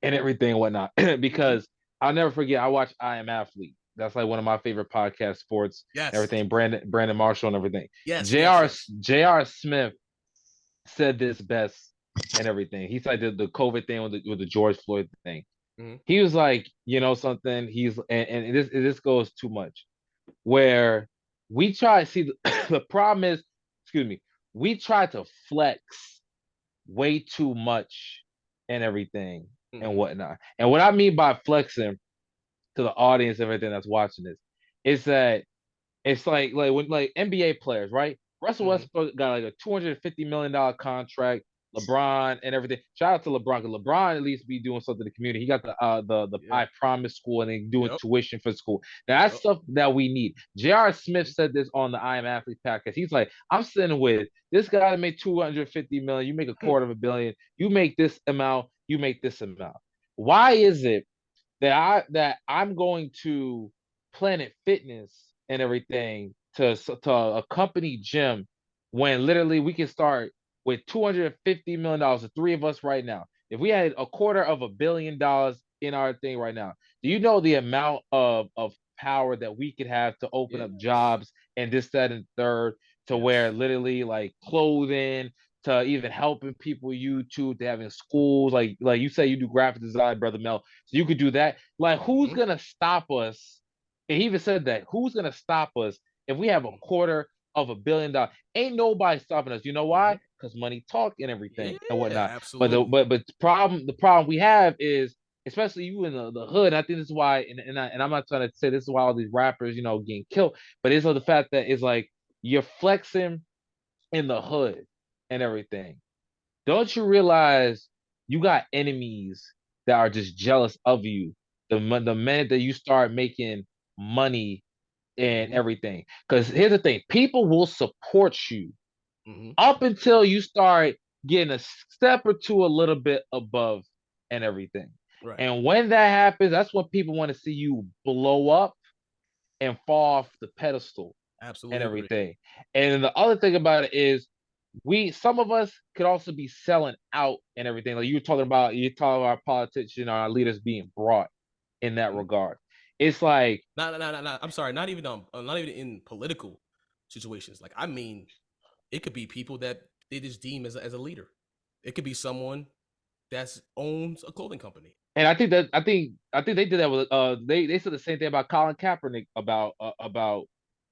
and everything and whatnot. Because I'll never forget, I watched I Am Athlete. That's like one of my favorite podcast, sports,
Yes.
everything. Brandon Marshall and everything.
Yes.
J.R. Smith said this best and everything. He said the COVID thing with the George Floyd thing.
Mm-hmm.
He was like, you know something. He's and this goes too much. Where we try to see the problem is, excuse me, we try to flex way too much and everything and whatnot. And what I mean by flexing to the audience, everything that's watching this, is that it's like when like NBA players, right? Russell Westbrook got like a $250 million contract. LeBron and everything. Shout out to LeBron, because LeBron at least be doing something in the community. He got the I Promise school and they doing tuition for school. Now that's stuff that we need. J.R. Smith said this on the I Am Athlete podcast. He's like, I'm sitting with this guy that made $250 million. You make $250 million. You make this amount. You make this amount. Why is it that I'm going to Planet Fitness and everything to a company gym when literally we can start with $250 million, the three of us right now? If we had $250 million in our thing right now, do you know the amount of power that we could have to open up jobs and this, that, and third, to where literally like clothing, to even helping people YouTube, to having schools, like you say you do graphic design, brother Mel, so you could do that. Like, who's gonna stop us? And he even said that, who's gonna stop us if we have $250 million? Ain't nobody stopping us. You know why? Because money talk and everything and whatnot.
Absolutely.
But the problem we have is, especially you in the hood. I think this is why, and I'm not trying to say this is why all these rappers, getting killed, but it's the fact that it's like you're flexing in the hood and everything. don't you realize you got enemies that are just jealous of you the minute that you start making money and
Mm-hmm.
everything? Because here's the thing, people will support you
Mm-hmm.
up until you start getting a step or two a little bit above and everything.
Right.
And when that happens, that's when people want to see you blow up and fall off the pedestal and
Absolutely agree.
everything. And the other thing about it is some of us could also be selling out and everything. Like you're talking about politicians, our leaders being brought in that
Mm-hmm.
regard. It's like
Not. I'm sorry. Not even in political situations. Like, I mean, it could be people that they just deem as a leader. It could be someone that owns a clothing company.
and I think they did that with they said the same thing about Colin Kaepernick about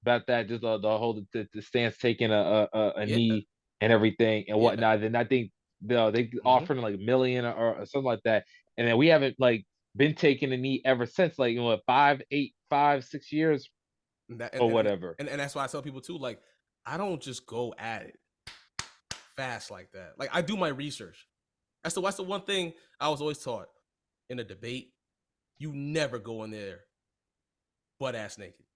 that, just the whole the stance taking a
Yeah.
knee and everything and
Yeah.
whatnot. Then I think they
Mm-hmm.
offered him like a million or something like that, and then we haven't like been taking a knee ever since, like 5, 8, 5, 6 years
And, that,
or whatever.
and that's why I tell people too. Like, I don't just go at it fast like that. Like, I do my research. That's the one thing I was always taught in a debate. You never go in there butt ass naked.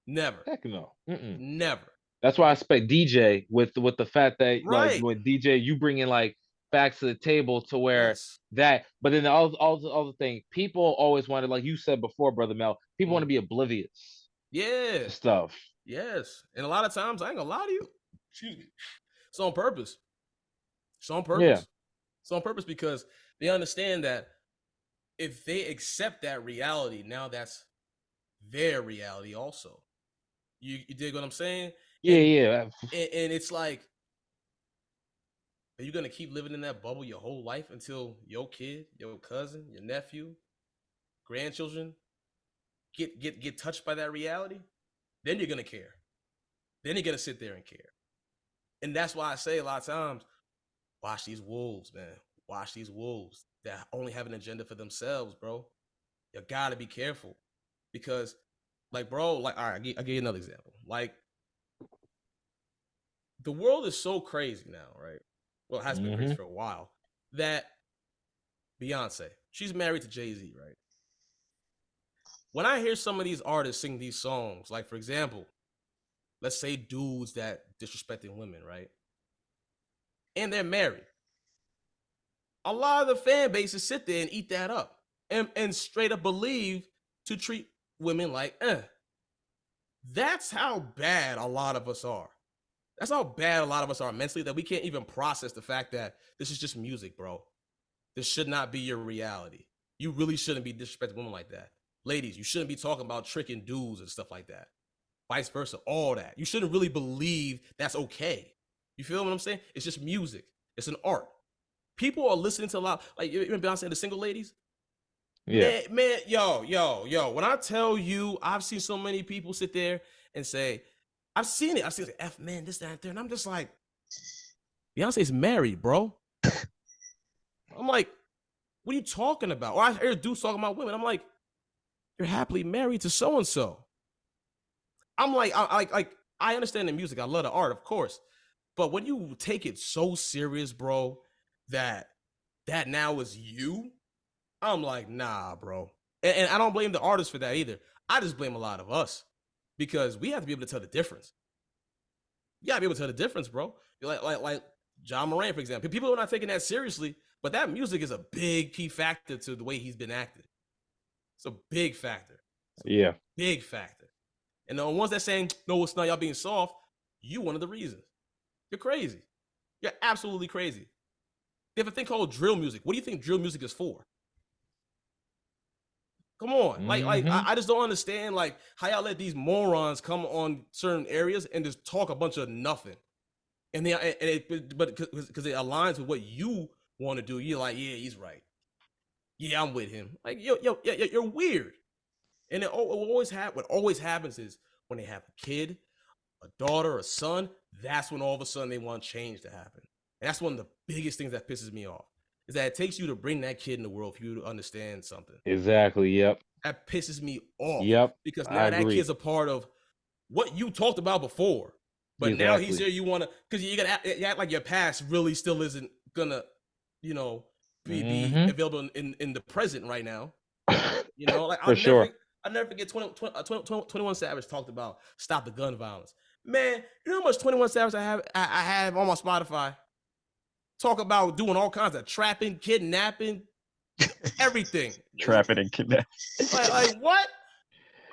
Never.
Heck no.
Never.
That's why I expect DJ with the fact that like
Right.
with DJ you bring in like facts to the table to where
Yes.
that, but then all the other thing, people always wanted, like you said before, Brother Mel, people want to be oblivious
Yeah.
to stuff.
Yes. And a lot of times, I ain't gonna lie to you. Excuse me. It's on purpose. It's on purpose.
Yeah.
It's on purpose because they understand that if they accept that reality, now that's their reality also. You dig what I'm saying?
Yeah.
And it's like, are you gonna keep living in that bubble your whole life until your kid, your cousin, your nephew, grandchildren get touched by that reality? Then you're gonna care. Then you're gonna sit there and care. And that's why I say a lot of times, watch these wolves, man. Watch these wolves that only have an agenda for themselves, bro. You gotta be careful. Because, like, bro, like, all right, I'll give you another example. Like, the world is so crazy now, right? Well, it has been crazy for a while. That Beyonce, she's married to Jay-Z, right? When I hear some of these artists sing these songs, like, for example, let's say dudes that disrespecting women, right? And they're married. A lot of the fan bases sit there and eat that up and straight up believe to treat women like, That's how bad a lot of us are. That's how bad a lot of us are mentally, that we can't even process the fact that this is just music, bro. This should not be your reality. You really shouldn't be disrespecting women like that. Ladies, you shouldn't be talking about tricking dudes and stuff like that. Vice versa, all that. You shouldn't really believe that's okay. You feel what I'm saying? It's just music. It's an art. People are listening to a lot, like, you remember Beyonce and the single ladies?
Yeah.
Man, yo. When I tell you, I've seen so many people sit there and say, I've seen it. I've seen it, F man, this, that, and there. And I'm just like, Beyonce's married, bro. I'm like, what are you talking about? Or I hear dudes talking about women. I'm like, you're happily married to so and so. I'm like, I understand the music. I love the art, of course. But when you take it so serious, bro, that now is you, I'm like, nah, bro. And I don't blame the artist for that either. I just blame a lot of us because we have to be able to tell the difference. You gotta be able to tell the difference, bro. Like John Moran, for example. People are not taking that seriously, but that music is a big key factor to the way he's been acting. It's a big factor.
Yeah.
Big factor. And the ones that saying, no, it's not, y'all being soft, you one of the reasons. You're crazy. You're absolutely crazy. They have a thing called drill music. What do you think drill music is for? Come on. Like I just don't understand like how y'all let these morons come on certain areas and just talk a bunch of nothing. And but because it aligns with what you want to do, you're like, yeah, he's right. Yeah, I'm with him. Like, you're weird. And what always happens is when they have a kid, a daughter, a son, that's when all of a sudden they want change to happen. And that's one of the biggest things that pisses me off, is that it takes you to bring that kid in the world for you to understand something.
Exactly. Yep.
That pisses me off.
Yep.
Because now that kid's a part of what you talked about before. But now he's here, you want to, because you act like your past really still isn't gonna, you know, be
Mhm.
available in the present right now. You know, like
For sure.
I'll never forget 21 Savage talked about stop the gun violence. Man, you know how much 21 Savage I have on my Spotify? Talk about doing all kinds of trapping, kidnapping, everything.
Trapping and kidnapping.
Like what?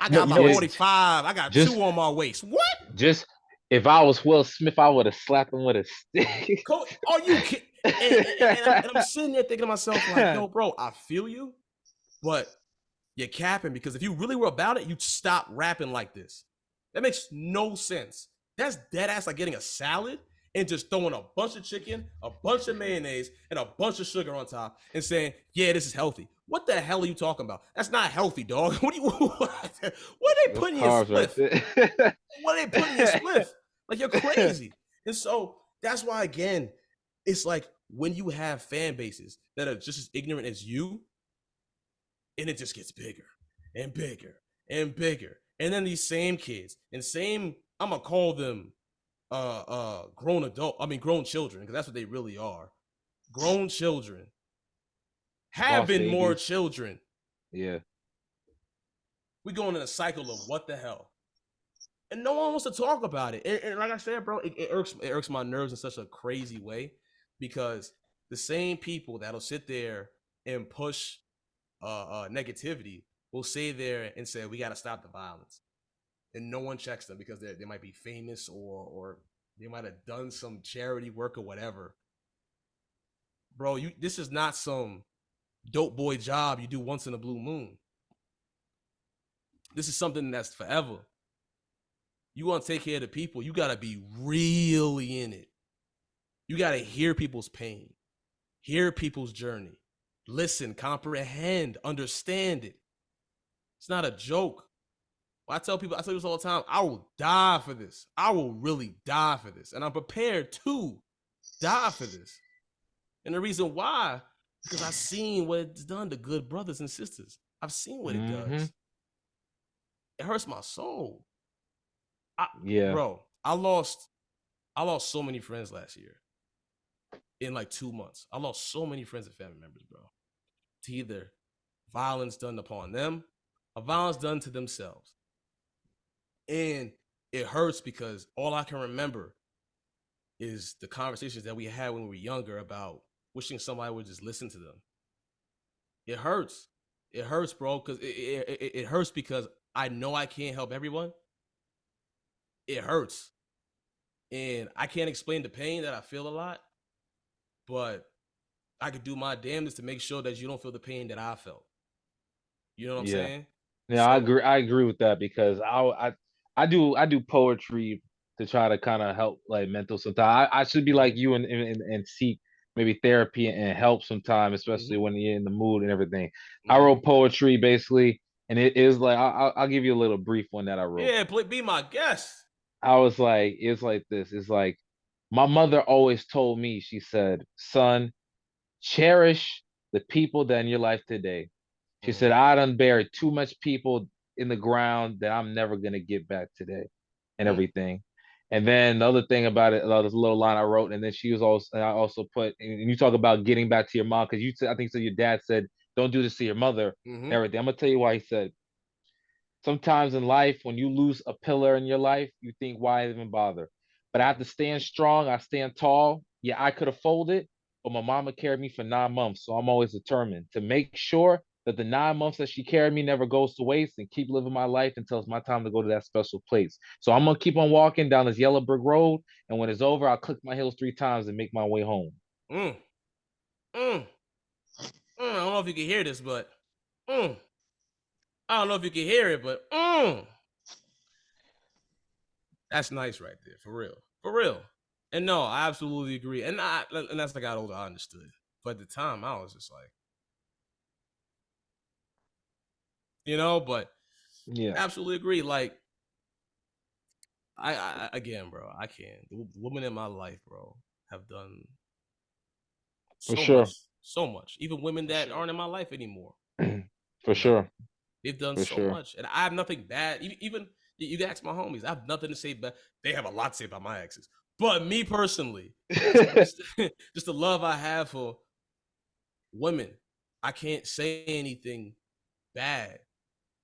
I
No,
got
you
my
know it's
45. I got
Just
2 on my waist. What?
just if I was Will Smith, I would have slapped him with a stick.
Coach, are you kidding? And I'm sitting there thinking to myself, like, yo, bro, I feel you, but you're capping because if you really were about it, you'd stop rapping like this. That makes no sense. That's dead ass like getting a salad and just throwing a bunch of chicken, a bunch of mayonnaise, and a bunch of sugar on top and saying, yeah, this is healthy. What the hell are you talking about? That's not healthy, dog. What are they
That's
putting in your
carbs right
spliff?
there.
What are they putting in your spliff? Like, you're crazy. And so that's why, again, it's like when you have fan bases that are just as ignorant as you, and it just gets bigger and bigger and bigger. And then these same kids and I'm gonna call them grown children, because that's what they really are. Grown children
Boss
having more
babies.
children.
Yeah.
We going in a cycle of what the hell. And no one wants to talk about it. And like I said, bro, it irks my nerves in such a crazy way, because the same people that'll sit there and push negativity will say there and say we got to stop the violence, and no one checks them because they might be famous or they might have done some charity work or whatever. Bro, this is not some dope boy job you do once in a blue moon. This is something that's forever. You want to take care of the people, you got to be really in it. You got to hear people's pain, hear people's journey, listen, comprehend, understand it. It's not a joke. I tell you this all the time. I will die for this. I will really die for this. And I'm prepared to die for this. And the reason why, because I've seen what it's done to good brothers and sisters. I've seen what it does. It hurts my soul.
Yeah.
Bro, I lost so many friends last year. In like 2 months. I lost so many friends and family members, bro. To either violence done upon them or violence done to themselves. And it hurts because all I can remember is the conversations that we had when we were younger about wishing somebody would just listen to them. It hurts. It hurts, bro, because it hurts because I know I can't help everyone. It hurts. And I can't explain the pain that I feel a lot, but I could do my damnedest to make sure that you don't feel the pain that I felt. You know what I'm
Yeah.
saying?
Yeah, I agree with that because I do poetry to try to kind of help like mental sometimes. I should be like you and seek maybe therapy and help sometime, especially when you're in the mood and everything. I wrote poetry basically, and it is like I'll give you a little brief one that I wrote.
Yeah, be my guest.
I was like, it's like this. It's like my mother always told me, she said, son, cherish the people that in your life today. She said, I done buried too much people in the ground that I'm never gonna get back today and everything. And then the other thing about it, this little line I wrote, and then she was also, and I also put, and you talk about getting back to your mom, because you said, I think so your dad said, don't do this to your mother and everything. I'm gonna tell you why he said, sometimes in life, when you lose a pillar in your life, you think, why even bother? But I have to stand strong. I stand tall. Yeah, I could have folded, but my mama carried me for 9 months. So I'm always determined to make sure that the 9 months that she carried me never goes to waste and keep living my life until it's my time to go to that special place. So I'm going to keep on walking down this yellow brick road. And when it's over, I'll click my heels 3 times and make my way home.
I don't know if you can hear this, but I don't know if you can hear it, but that's nice right there, for real. And no, I absolutely agree. And as I got older, I understood. But at the time, I was just like, but
Yeah,
absolutely agree. Like, I again, bro, I can't. The women in my life, bro, have done
for
so
sure.
much, so much. Even women that aren't in my life anymore,
For sure.
they've done
For
so
sure.
much, and I have nothing bad. Even you can ask my homies, I have nothing to say bad. They have a lot to say about my exes, But me personally, just the love I have for women, I can't say anything bad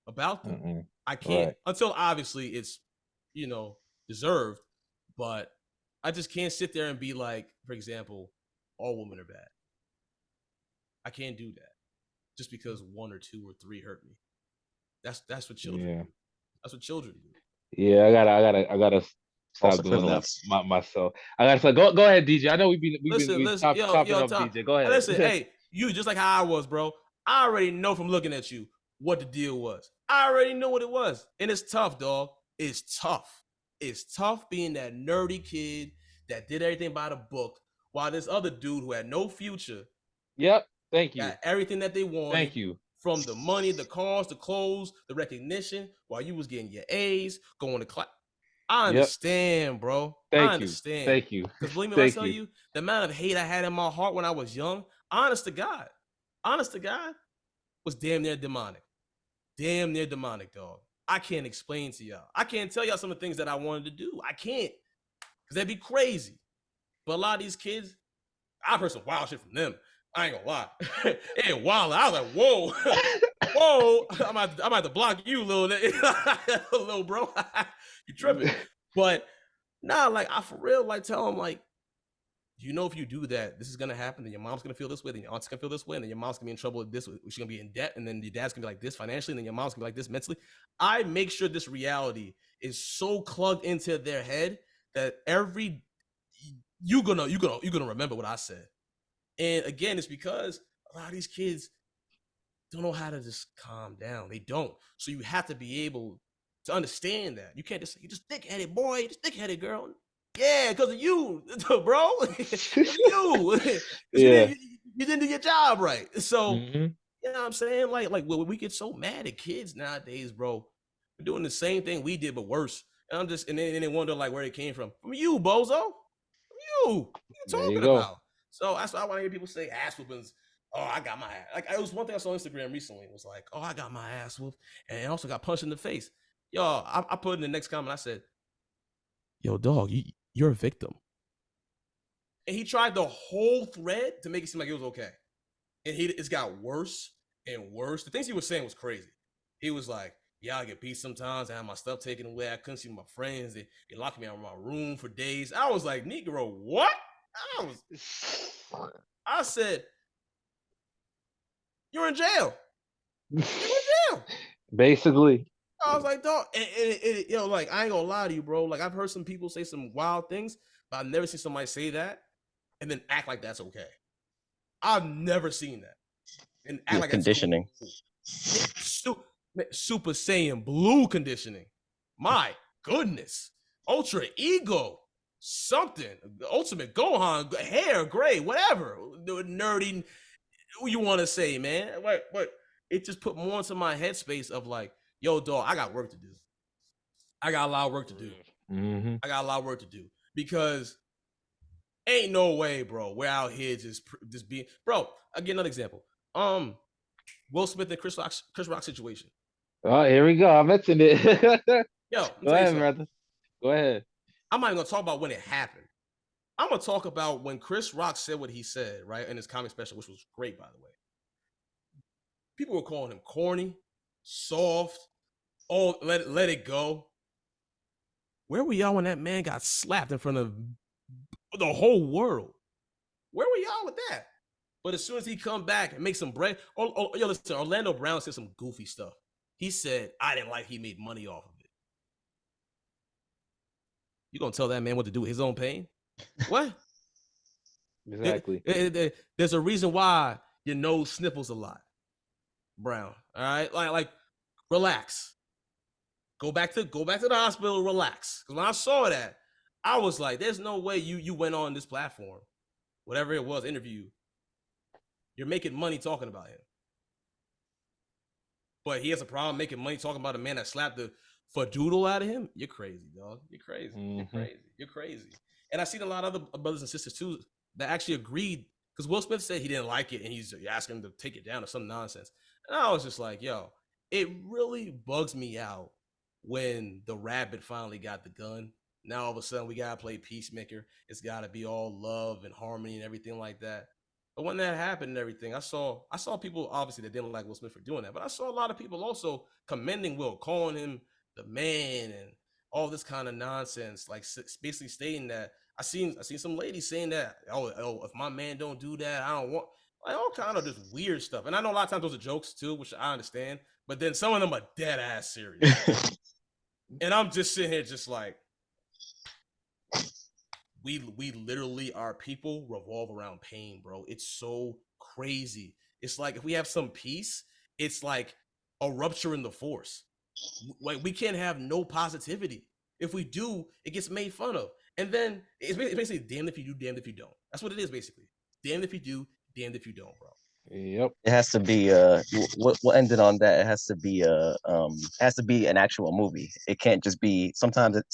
about them.
Mm-mm.
I can't
Right.
until obviously it's, you know, deserved. But I just can't sit there and be like, for example, all women are bad. I can't do that just because one or two or three hurt me. That's what children
Yeah.
do. That's what children do.
Yeah, I gotta
False
stop doing that
equivalence.
myself. I gotta say, go ahead, DJ. I know
Listen,
we
listen,
chopping
yo,
up
Tom.
DJ. Go
Listen,
ahead.
hey, you just like how I was, bro. I already know from looking at you what the deal was. I already know what it was. And it's tough, dog. It's tough. It's tough being that nerdy kid that did everything by the book, while this other dude who had no future
Yep. Thank you.
got everything that they wanted
Thank you.
from the money, the cars, the clothes, the recognition, while you was getting your A's, going to class. I
Yep.
understand, bro. I
Thank you.
understand.
Thank you.
Because believe me when I
Thank
tell
you.
you, the amount of hate I had in my heart when I was young, honest to God, was damn near demonic. Damn near demonic, dog. I can't explain to y'all. I can't tell y'all some of the things that I wanted to do. I can't. Because that'd be crazy. But a lot of these kids, I've heard some wild shit from them. I ain't gonna lie. It ain't wild. I was like, whoa. Whoa. I'm about to block you, little bro. You tripping. But nah, like I for real, like tell them, like, you know, if you do that, this is gonna happen. Then your mom's gonna feel this way, then your aunt's gonna feel this way, and then your mom's gonna be in trouble with this. She's gonna be in debt, and then your dad's gonna be like this financially, and then your mom's gonna be like this mentally. I make sure this reality is so plugged into their head that you're gonna remember what I said. And again, it's because a lot of these kids don't know how to just calm down. They don't. So you have to be able to understand that. You can't just say, you just thick-headed boy, you just thick-headed girl. Yeah, because of you, bro. Because of you.
Yeah.
You didn't do your job right. So,
Mhm.
you know what I'm saying? Like when we get so mad at kids nowadays, bro. We're doing the same thing we did, but worse. And then they wonder like where it came from. From you, bozo. From you. What are you
There you
talking
go.
about? So that's why I want to hear people say ass whoopings. Oh, I got my ass. Like it was one thing I saw on Instagram recently. It was like, oh, I got my ass whooped, and I also got punched in the face. Yo, I put in the next comment. I said, yo, dog, you're a victim. And he tried the whole thread to make it seem like it was okay. And it's got worse and worse. The things he was saying was crazy. He was like, yeah, I get beat sometimes. I have my stuff taken away. I couldn't see my friends. They locked me out of my room for days. I was like, Negro, what? I said, you're in jail. You're in jail.
Basically.
I was like, dog, and yo, like, I ain't gonna lie to you, bro. Like, I've heard some people say some wild things, but I've never seen somebody say that and then act like that's okay. I've never seen that. And act like
Conditioning.
That's cool. Super Saiyan Blue conditioning. My goodness. Ultra Ego. Something. Ultimate Gohan. Hair, gray, whatever. Nerdy, you want to say, man. But it just put more into my headspace of like, yo, dog, I got work to do. I got a lot of work to do.
Mm-hmm.
I got a lot of work to do because ain't no way, bro. We're out here just being, bro. I'll get another example. Will Smith and Chris Rock situation.
Oh, here we go. I mentioned it.
Yo,
go ahead, brother. Go ahead.
I'm not even gonna talk about when it happened. I'm gonna talk about when Chris Rock said what he said, right, in his comic special, which was great, by the way. People were calling him corny, soft, oh, let it go. Where were y'all when that man got slapped in front of the whole world? Where were y'all with that? But as soon as he come back and make some bread, yo, listen, Orlando Brown said some goofy stuff. He said, I didn't like he made money off of it. You gonna tell that man what to do with his own pain? What?
Exactly.
There's a reason why your nose sniffles a lot, Brown. All right, like relax. Go back to the hospital. Relax. Because when I saw that, I was like, "There's no way you went on this platform, whatever it was, interview. You're making money talking about him, but he has a problem making money talking about a man that slapped the fadoodle out of him. You're crazy, dog. You're crazy. Mm-hmm. You're crazy. You're crazy." And I seen a lot of other brothers and sisters too that actually agreed because Will Smith said he didn't like it and he's asking him to take it down or some nonsense. And I was just like, yo, it really bugs me out when the rabbit finally got the gun Now all of a sudden we gotta play peacemaker. It's gotta be all love and harmony and everything like that. But when that happened and everything, I saw people obviously that didn't like Will Smith for doing that, but I saw a lot of people also commending Will, calling him the man and all this kind of nonsense, like basically stating that I seen some ladies saying that if my man don't do that, I don't want, like all kind of just weird stuff. And I know a lot of times those are jokes too, which I understand, but then some of them are dead ass serious. And I'm just sitting here just like, we literally, our people revolve around pain, bro. It's so crazy. It's like if we have some peace, it's like a rupture in the force. Like we can't have no positivity. If we do, it gets made fun of. And then it's basically damned if you do, damned if you don't. That's what it is basically. Damned if you do, damned if you don't, bro.
Yep.
It has to be what ended on that. It has to be an actual movie. It can't just be, sometimes it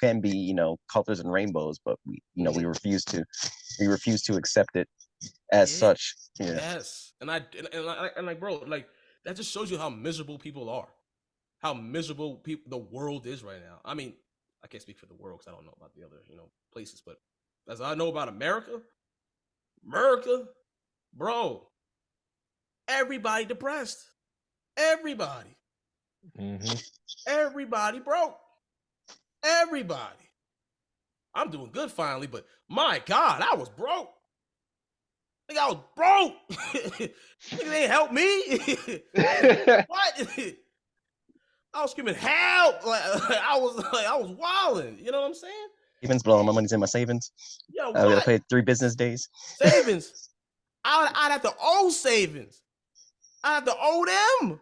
can be, colors and rainbows, but we refuse to accept it as such. Yeah.
Yes. And like, bro, like that just shows you how miserable people are. How miserable the world is right now. I mean, I can't speak for the world because I don't know about the other, places, but as I know about America, bro, everybody depressed. Everybody. Everybody broke. Everybody. I'm doing good finally, but my God, I was broke. I think I was broke. They ain't help me. What? I was screaming help! Like I was wilding. You know what I'm saying?
Savings, blowing my money's in my savings.
Yo,
I gotta pay 3 business days.
Savings. I'd have to owe savings. I have to owe them.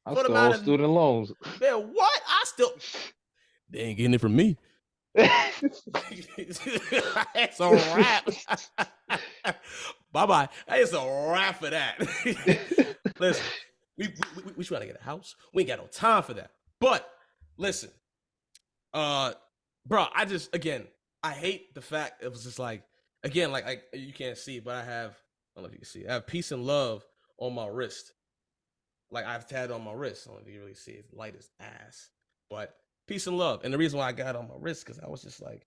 I'm still owe student loans.
Man, what? They ain't getting it from me. It's a wrap. Bye-bye. It's a wrap for that. Listen, we trying to get a house. We ain't got no time for that. But listen, bro, I hate the fact it was just like, again, like you can't see, but I don't know if you can see. I have peace and love on my wrist. Like I've tatted on my wrist. I don't know if you really see it. It's light as ass. But peace and love. And the reason why I got it on my wrist, because I was just like,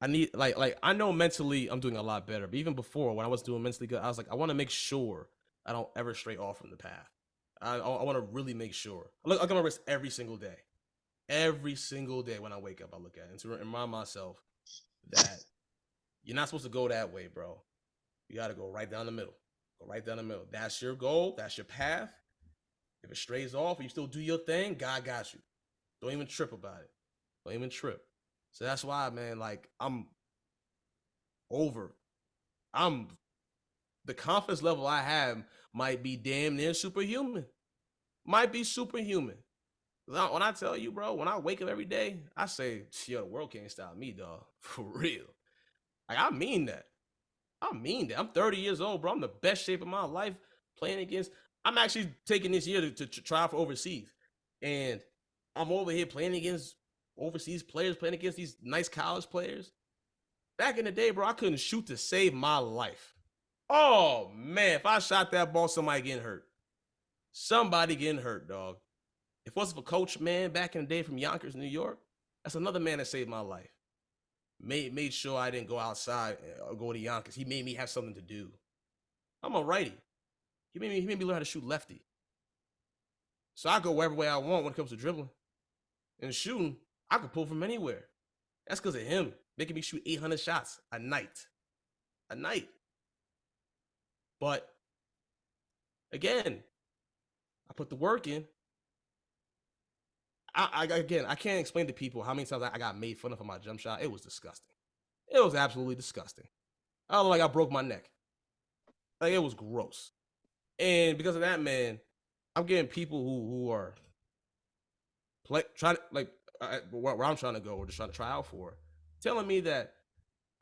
I need, like I know mentally I'm doing a lot better. But even before, when I was doing mentally good, I was like, I want to make sure I don't ever stray off from the path. I want to really make sure. I look at my wrist every single day. Every single day when I wake up, I look at it and to remind myself that you're not supposed to go that way, bro. You got to go right down the middle. Go right down the middle. That's your goal. That's your path. If it strays off and you still do your thing, God got you. Don't even trip about it. Don't even trip. So that's why, man, like I'm over. The confidence level I have might be damn near superhuman. Might be superhuman. When I tell you, bro, when I wake up every day, I say, yo, the world can't stop me, dog. For real. Like, I mean that. I'm 30 years old, bro. I'm the best shape of my life playing against. I'm actually taking this year to try for overseas. And I'm over here playing against overseas players, playing against these nice college players. Back in the day, bro, I couldn't shoot to save my life. Oh, man, if I shot that ball, somebody getting hurt. Somebody getting hurt, dog. If it wasn't for Coach, man, back in the day from Yonkers, New York, that's another man that saved my life. Made sure I didn't go outside or go to Yonkers. He made me have something to do. I'm a righty. He made me learn how to shoot lefty. So I go wherever way I want when it comes to dribbling. And shooting, I could pull from anywhere. That's because of him making me shoot 800 shots a night. A night. But again, I put the work in. I can't explain to people how many times I got made fun of for my jump shot. It was disgusting. It was absolutely disgusting. I look like I broke my neck. Like, it was gross. And because of that, man, I'm getting people who are trying to, like, where I'm trying to go or just trying to try out for, telling me that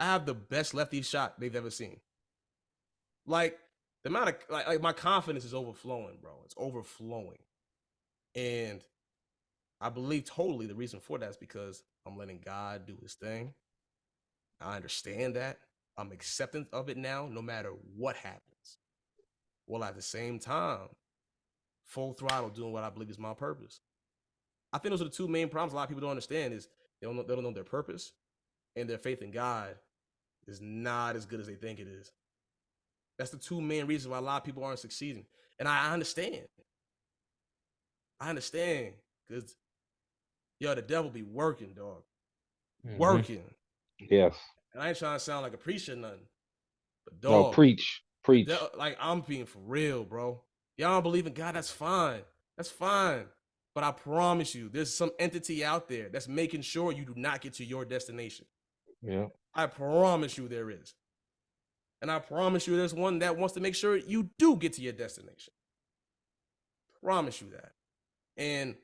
I have the best lefty shot they've ever seen. Like, the amount of, like my confidence is overflowing, bro. It's overflowing. And I believe totally the reason for that is because I'm letting God do his thing. I understand that. I'm accepting of it now, no matter what happens. While at the same time, full throttle doing what I believe is my purpose. I think those are the two main problems a lot of people don't understand is they don't know their purpose and their faith in God is not as good as they think it is. That's the two main reasons why a lot of people aren't succeeding. And I understand. I understand. Because, yo, the devil be working, dog. Working.
Yes.
And I ain't trying to sound like a preacher or nothing. But,
No,
dog.
preach.
Like, I'm being for real, bro. Y'all don't believe in God, that's fine. That's fine. But I promise you, there's some entity out there that's making sure you do not get to your destination.
Yeah.
I promise you there is. And I promise you there's one that wants to make sure you do get to your destination. Promise you that. And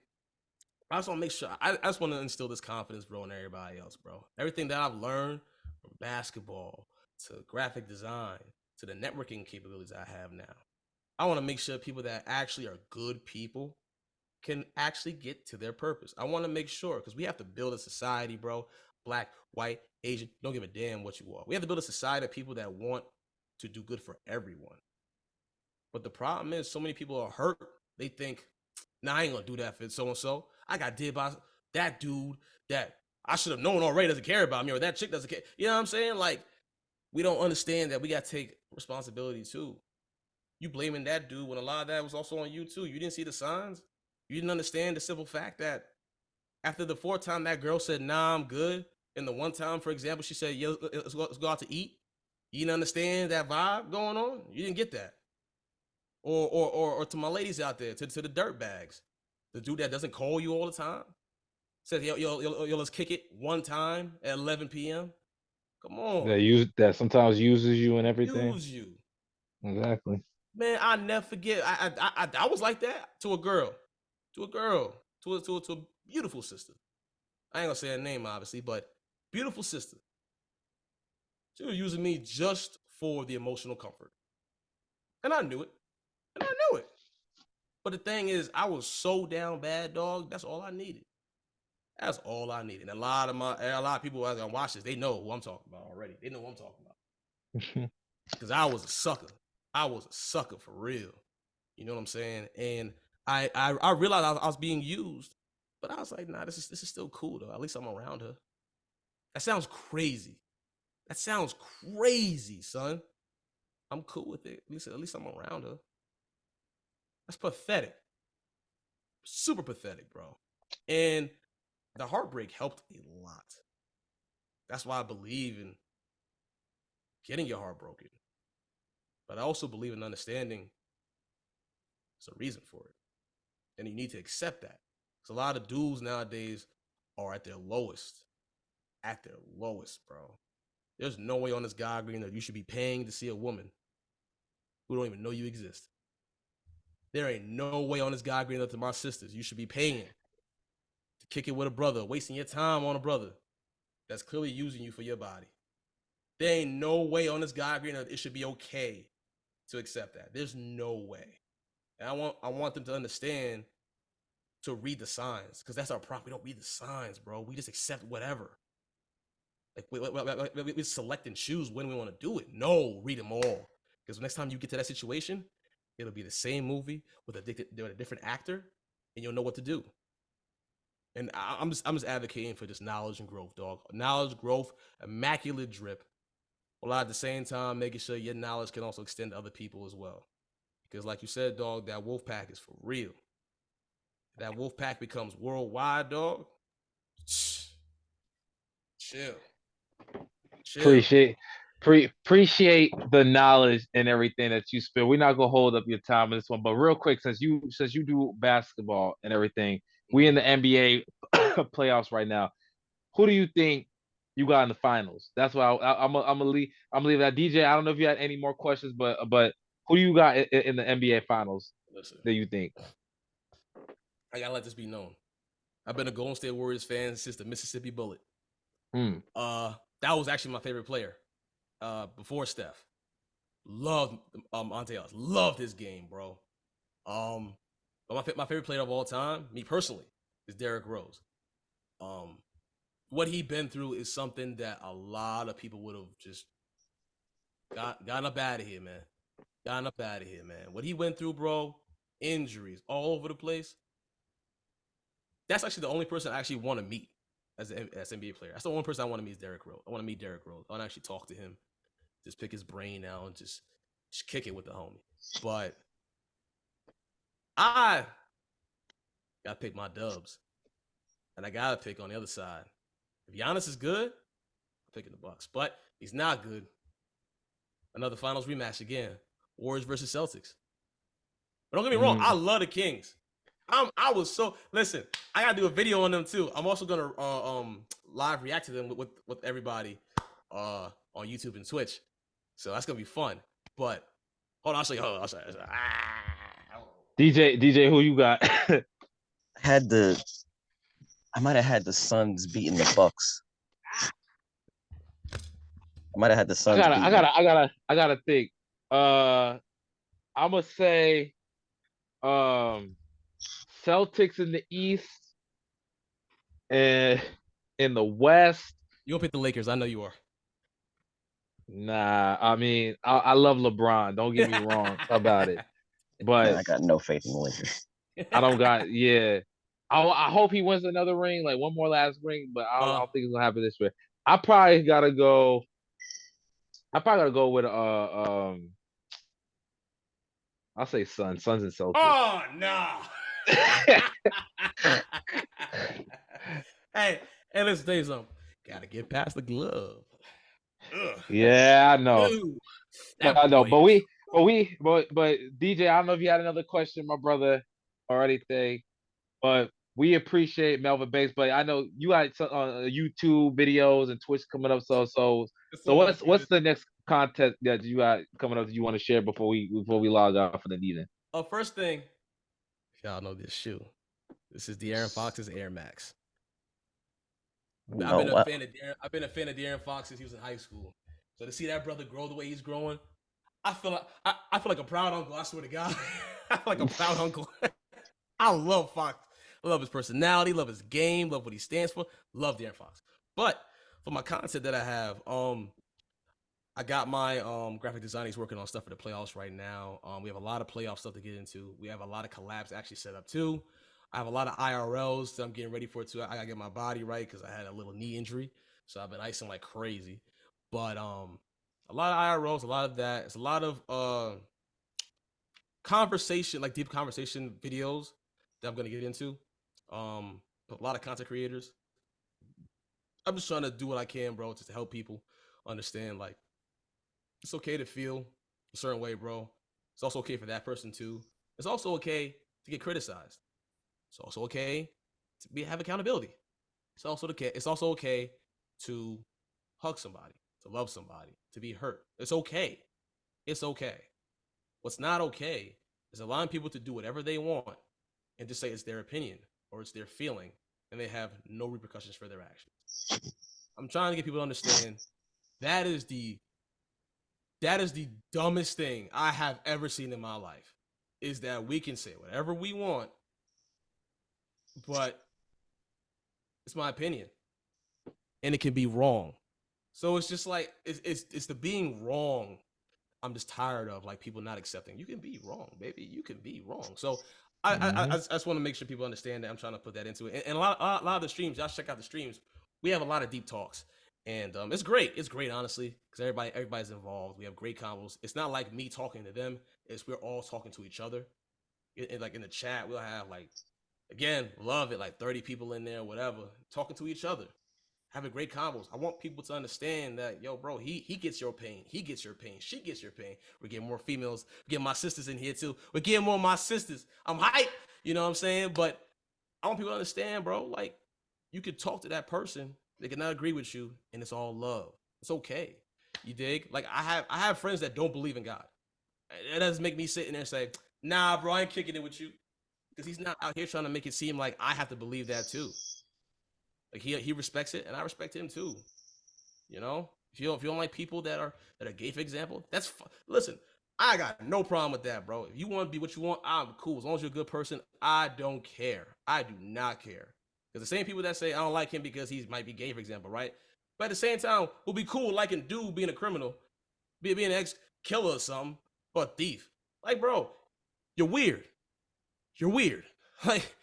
I just want to make sure, I just want to instill this confidence, bro, in everybody else, bro. Everything that I've learned from basketball to graphic design to the networking capabilities I have now, I want to make sure people that actually are good people can actually get to their purpose. I want to make sure, because we have to build a society, bro. Black, white, Asian, don't give a damn what you are. We have to build a society of people that want to do good for everyone. But the problem is, so many people are hurt. They think, nah, I ain't gonna do that for so-and-so. I got did by that dude that I should have known already doesn't care about me, or that chick doesn't care. You know what I'm saying? Like, we don't understand that we gotta take responsibility too. You blaming that dude when a lot of that was also on you too. You didn't see the signs. You didn't understand the simple fact that after the fourth time that girl said, nah, I'm good, and the one time, for example, she said, yeah, let's go out to eat. You didn't understand that vibe going on. You didn't get that. Or to my ladies out there, to the dirt bags, the dude that doesn't call you all the time, says, yo, let's kick it one time at 11 p.m. Come on.
That sometimes uses you and everything.
Use you.
Exactly.
Man, I never forget. I was like that to a girl, to a beautiful sister. I ain't gonna say her name, obviously, but beautiful sister. She was using me just for the emotional comfort. And I knew it. But the thing is, I was so down bad, dog. That's all I needed. That's all I needed. And a lot of people as I watch this, they know who I'm talking about already. They know what I'm talking about. Because I was a sucker. I was a sucker for real. You know what I'm saying? And I realized I was being used, but I was like, nah, this is still cool though. At least I'm around her. That sounds crazy. Son. I'm cool with it. At least I'm around her. That's pathetic. Super pathetic, bro. And the heartbreak helped a lot. That's why I believe in getting your heart broken. But I also believe in understanding there's a reason for it. And you need to accept that. Because a lot of dudes nowadays are at their lowest. Bro. There's no way on this God green that you should be paying to see a woman who don't even know you exist. There ain't no way on this God green that to my sisters you should be paying to kick it with a brother, wasting your time on a brother that's clearly using you for your body. There ain't no way on this God green that it should be okay to accept that. There's no way. And I want them to understand to read the signs, because that's our problem. We don't read the signs, bro. We just accept whatever. Like we select and choose when we want to do it. No, read them all. Because next time you get to that situation, it'll be the same movie with a different actor, and you'll know what to do. And I'm just advocating for just knowledge and growth, dog. Knowledge, growth, immaculate drip. While at the same time making sure your knowledge can also extend to other people as well. Because like you said, dog, that wolf pack is for real. That wolf pack becomes worldwide, dog. Chill.
Appreciate the knowledge and everything that you spill. We're not gonna hold up your time in this one, but real quick, since you do basketball and everything, we in the NBA playoffs right now. Who do you think you got in the finals? That's why I'm gonna leave that. DJ, I don't know if you had any more questions, but who do you got in the NBA finals?
Listen,
that you think?
I gotta let this be known. I've been a Golden State Warriors fan since the Mississippi Bullet. That was actually my favorite player before Steph. Loved Monte Ellis. Loved his game, bro. But my favorite player of all time, me personally, is Derrick Rose. What he been through is something that a lot of people would have just gotten up out of here, man. What he went through, bro, injuries all over the place. That's actually the only person I actually want to meet. as an NBA player. That's the one person I want to meet is Derrick Rose. I want to meet Derrick Rose. I want to actually talk to him, just pick his brain out and just kick it with the homie. But I gotta pick my dubs, and I gotta pick on the other side. If Giannis is good, I'm picking the Bucks. But he's not good. Another finals rematch again. Warriors versus Celtics. But don't get me wrong, I love the Kings. I was so listen. I gotta do a video on them too. I'm also gonna live react to them with everybody on YouTube and Twitch. So that's gonna be fun. But hold on, I'll show you. I'll show you.
DJ, who you got?
I might have had the Suns beating the Bucks. I might have had the Suns.
I gotta think. I'm gonna say Celtics in the East and in the West.
You'll pick the Lakers. I know you are.
Nah, I mean, I love LeBron. Don't get me wrong about it. But
I got no faith in the Lakers.
I don't got, yeah. I hope he wins another ring, like one more last ring, but I don't think it's gonna happen this year. I probably gotta go with I'll say Suns and Celtics.
Oh no. hey, let's tell you something. Gotta get past the glove. Ugh.
Yeah, I know.
Ew,
I know, but DJ, I don't know if you had another question, my brother, or anything, but we appreciate Melvin Banks. But I know you got some YouTube videos and Twitch coming up. So what's the next content that you got coming up that you want to share before we log off for the evening?
First thing, y'all know this shoe. This is De'Aaron Fox's Air Max. I've been a fan of De'Aaron Fox since he was in high school. So to see that brother grow the way he's growing, I feel like a proud uncle. I swear to God, I feel like a proud uncle. I love Fox. I love his personality, love his game, love what he stands for. Love De'Aaron Fox. But for my content that I have, I got my graphic designer. He's working on stuff for the playoffs right now. We have a lot of playoff stuff to get into. We have a lot of collabs actually set up too. I have a lot of IRLs that I'm getting ready for too. I gotta get my body right because I had a little knee injury, so I've been icing like crazy. But a lot of IRLs, a lot of that. It's a lot of conversation, like deep conversation videos that I'm gonna get into. A lot of content creators. I'm just trying to do what I can, bro, just to help people understand like it's okay to feel a certain way, bro. It's also okay for that person too. It's also okay to get criticized. It's also okay to have accountability. It's also okay to hug somebody, to love somebody, to be hurt. It's okay. It's okay. What's not okay is allowing people to do whatever they want and just say it's their opinion or it's their feeling and they have no repercussions for their actions. I'm trying to get people to understand that is the dumbest thing I have ever seen in my life, is that we can say whatever we want, but it's my opinion and it can be wrong. So it's just like it's the being wrong I'm just tired of, like people not accepting. You can be wrong, baby. You can be wrong. So I just want to make sure people understand that I'm trying to put that into it. And a lot of the streams, y'all check out the streams. We have a lot of deep talks, and it's great. It's great, honestly, because everybody's involved. We have great combos. It's not like me talking to them. It's we're all talking to each other. Like in the chat, we'll have like, again, love it, like 30 people in there, whatever, talking to each other. Having great combos. I want people to understand that, yo, bro, he gets your pain. He gets your pain. She gets your pain. We're getting more females. We're getting my sisters in here too. We're getting more of my sisters. I'm hyped. You know what I'm saying? But I want people to understand, bro, like you could talk to that person. They cannot agree with you, and it's all love. It's okay. You dig? Like I have friends that don't believe in God. It doesn't make me sit in there and say, nah, bro, I ain't kicking it with you. Because he's not out here trying to make it seem like I have to believe that too. Like he respects it, and I respect him too. You know, if you don't like people that are gay, for example, that's listen. I got no problem with that, bro. If you want to be what you want, I'm cool. As long as you're a good person, I don't care. I do not care. Because the same people that say I don't like him because he might be gay, for example, right? But at the same time, we'll be cool liking dude being a criminal, being an ex-killer or something, or a thief. Like, bro, you're weird. You're weird. Like,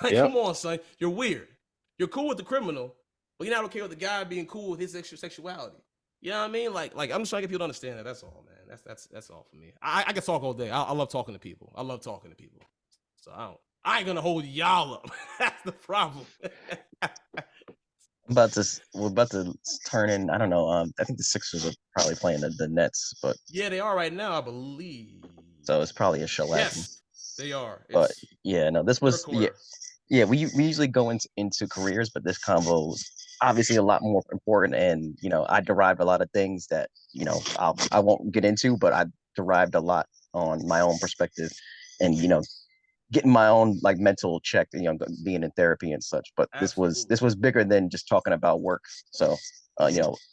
yep. Come on, son. You're weird. You're cool with the criminal, but you're not okay with the guy being cool with his sexuality. You know what I mean? Like I'm just trying to get people to understand that. That's all, man. That's all for me. I can talk all day. I love talking to people. I love talking to people. So I ain't gonna hold y'all up. That's the problem.
We're about to turn in. I don't know. I think the Sixers are probably playing the Nets, but
yeah, they are right now, I believe.
so it's probably a shellac.
Yes, they are.
But yeah, no, this was yeah. We usually go into careers, but this convo is obviously a lot more important. And I derived a lot of things that I won't get into, but I derived a lot on my own perspective, and getting my own like mental check, being in therapy and such. But this was bigger than just talking about work. So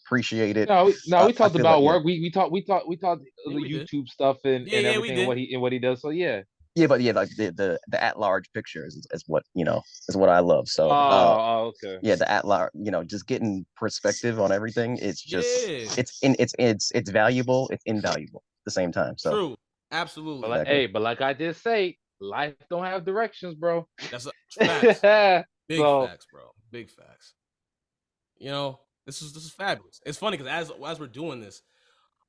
appreciate it.
No, we talked about work.
Like,
we talked the YouTube stuff and everything and what he does. So yeah.
Yeah, but like the at large picture is what is what I love. So
okay.
Yeah, the at large, just getting perspective on everything. It's just it's valuable, it's invaluable at the same time. So
true, absolutely.
But like I did say, life don't have directions, bro.
That's facts. Big facts, bro. Big facts. This is fabulous. It's funny because as we're doing this,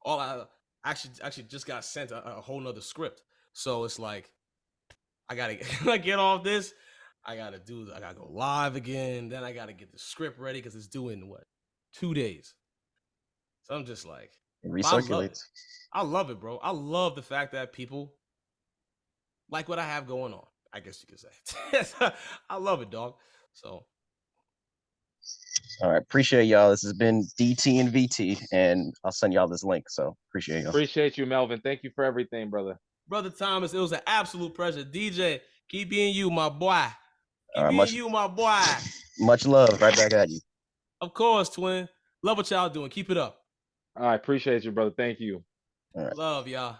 all I actually just got sent a whole nother script. So it's like I gotta get off this. I gotta go live again. Then I gotta get the script ready because it's due in 2 days. So I'm just like,
it recirculates.
I love it, bro. I love the fact that people like what I have going on, I guess you could say. I love it, dog. So
all right, appreciate y'all. This has been DT and VT, and I'll send y'all this link. So appreciate y'all.
Appreciate you, Melvin. Thank you for everything, brother.
Brother Thomas, it was an absolute pleasure. DJ, keep being you, my boy. Keep being you, my boy.
Much love. Right back at you.
Of course, twin. Love what y'all doing. Keep it up.
All right, appreciate you, brother. Thank you.
All right.
Love y'all.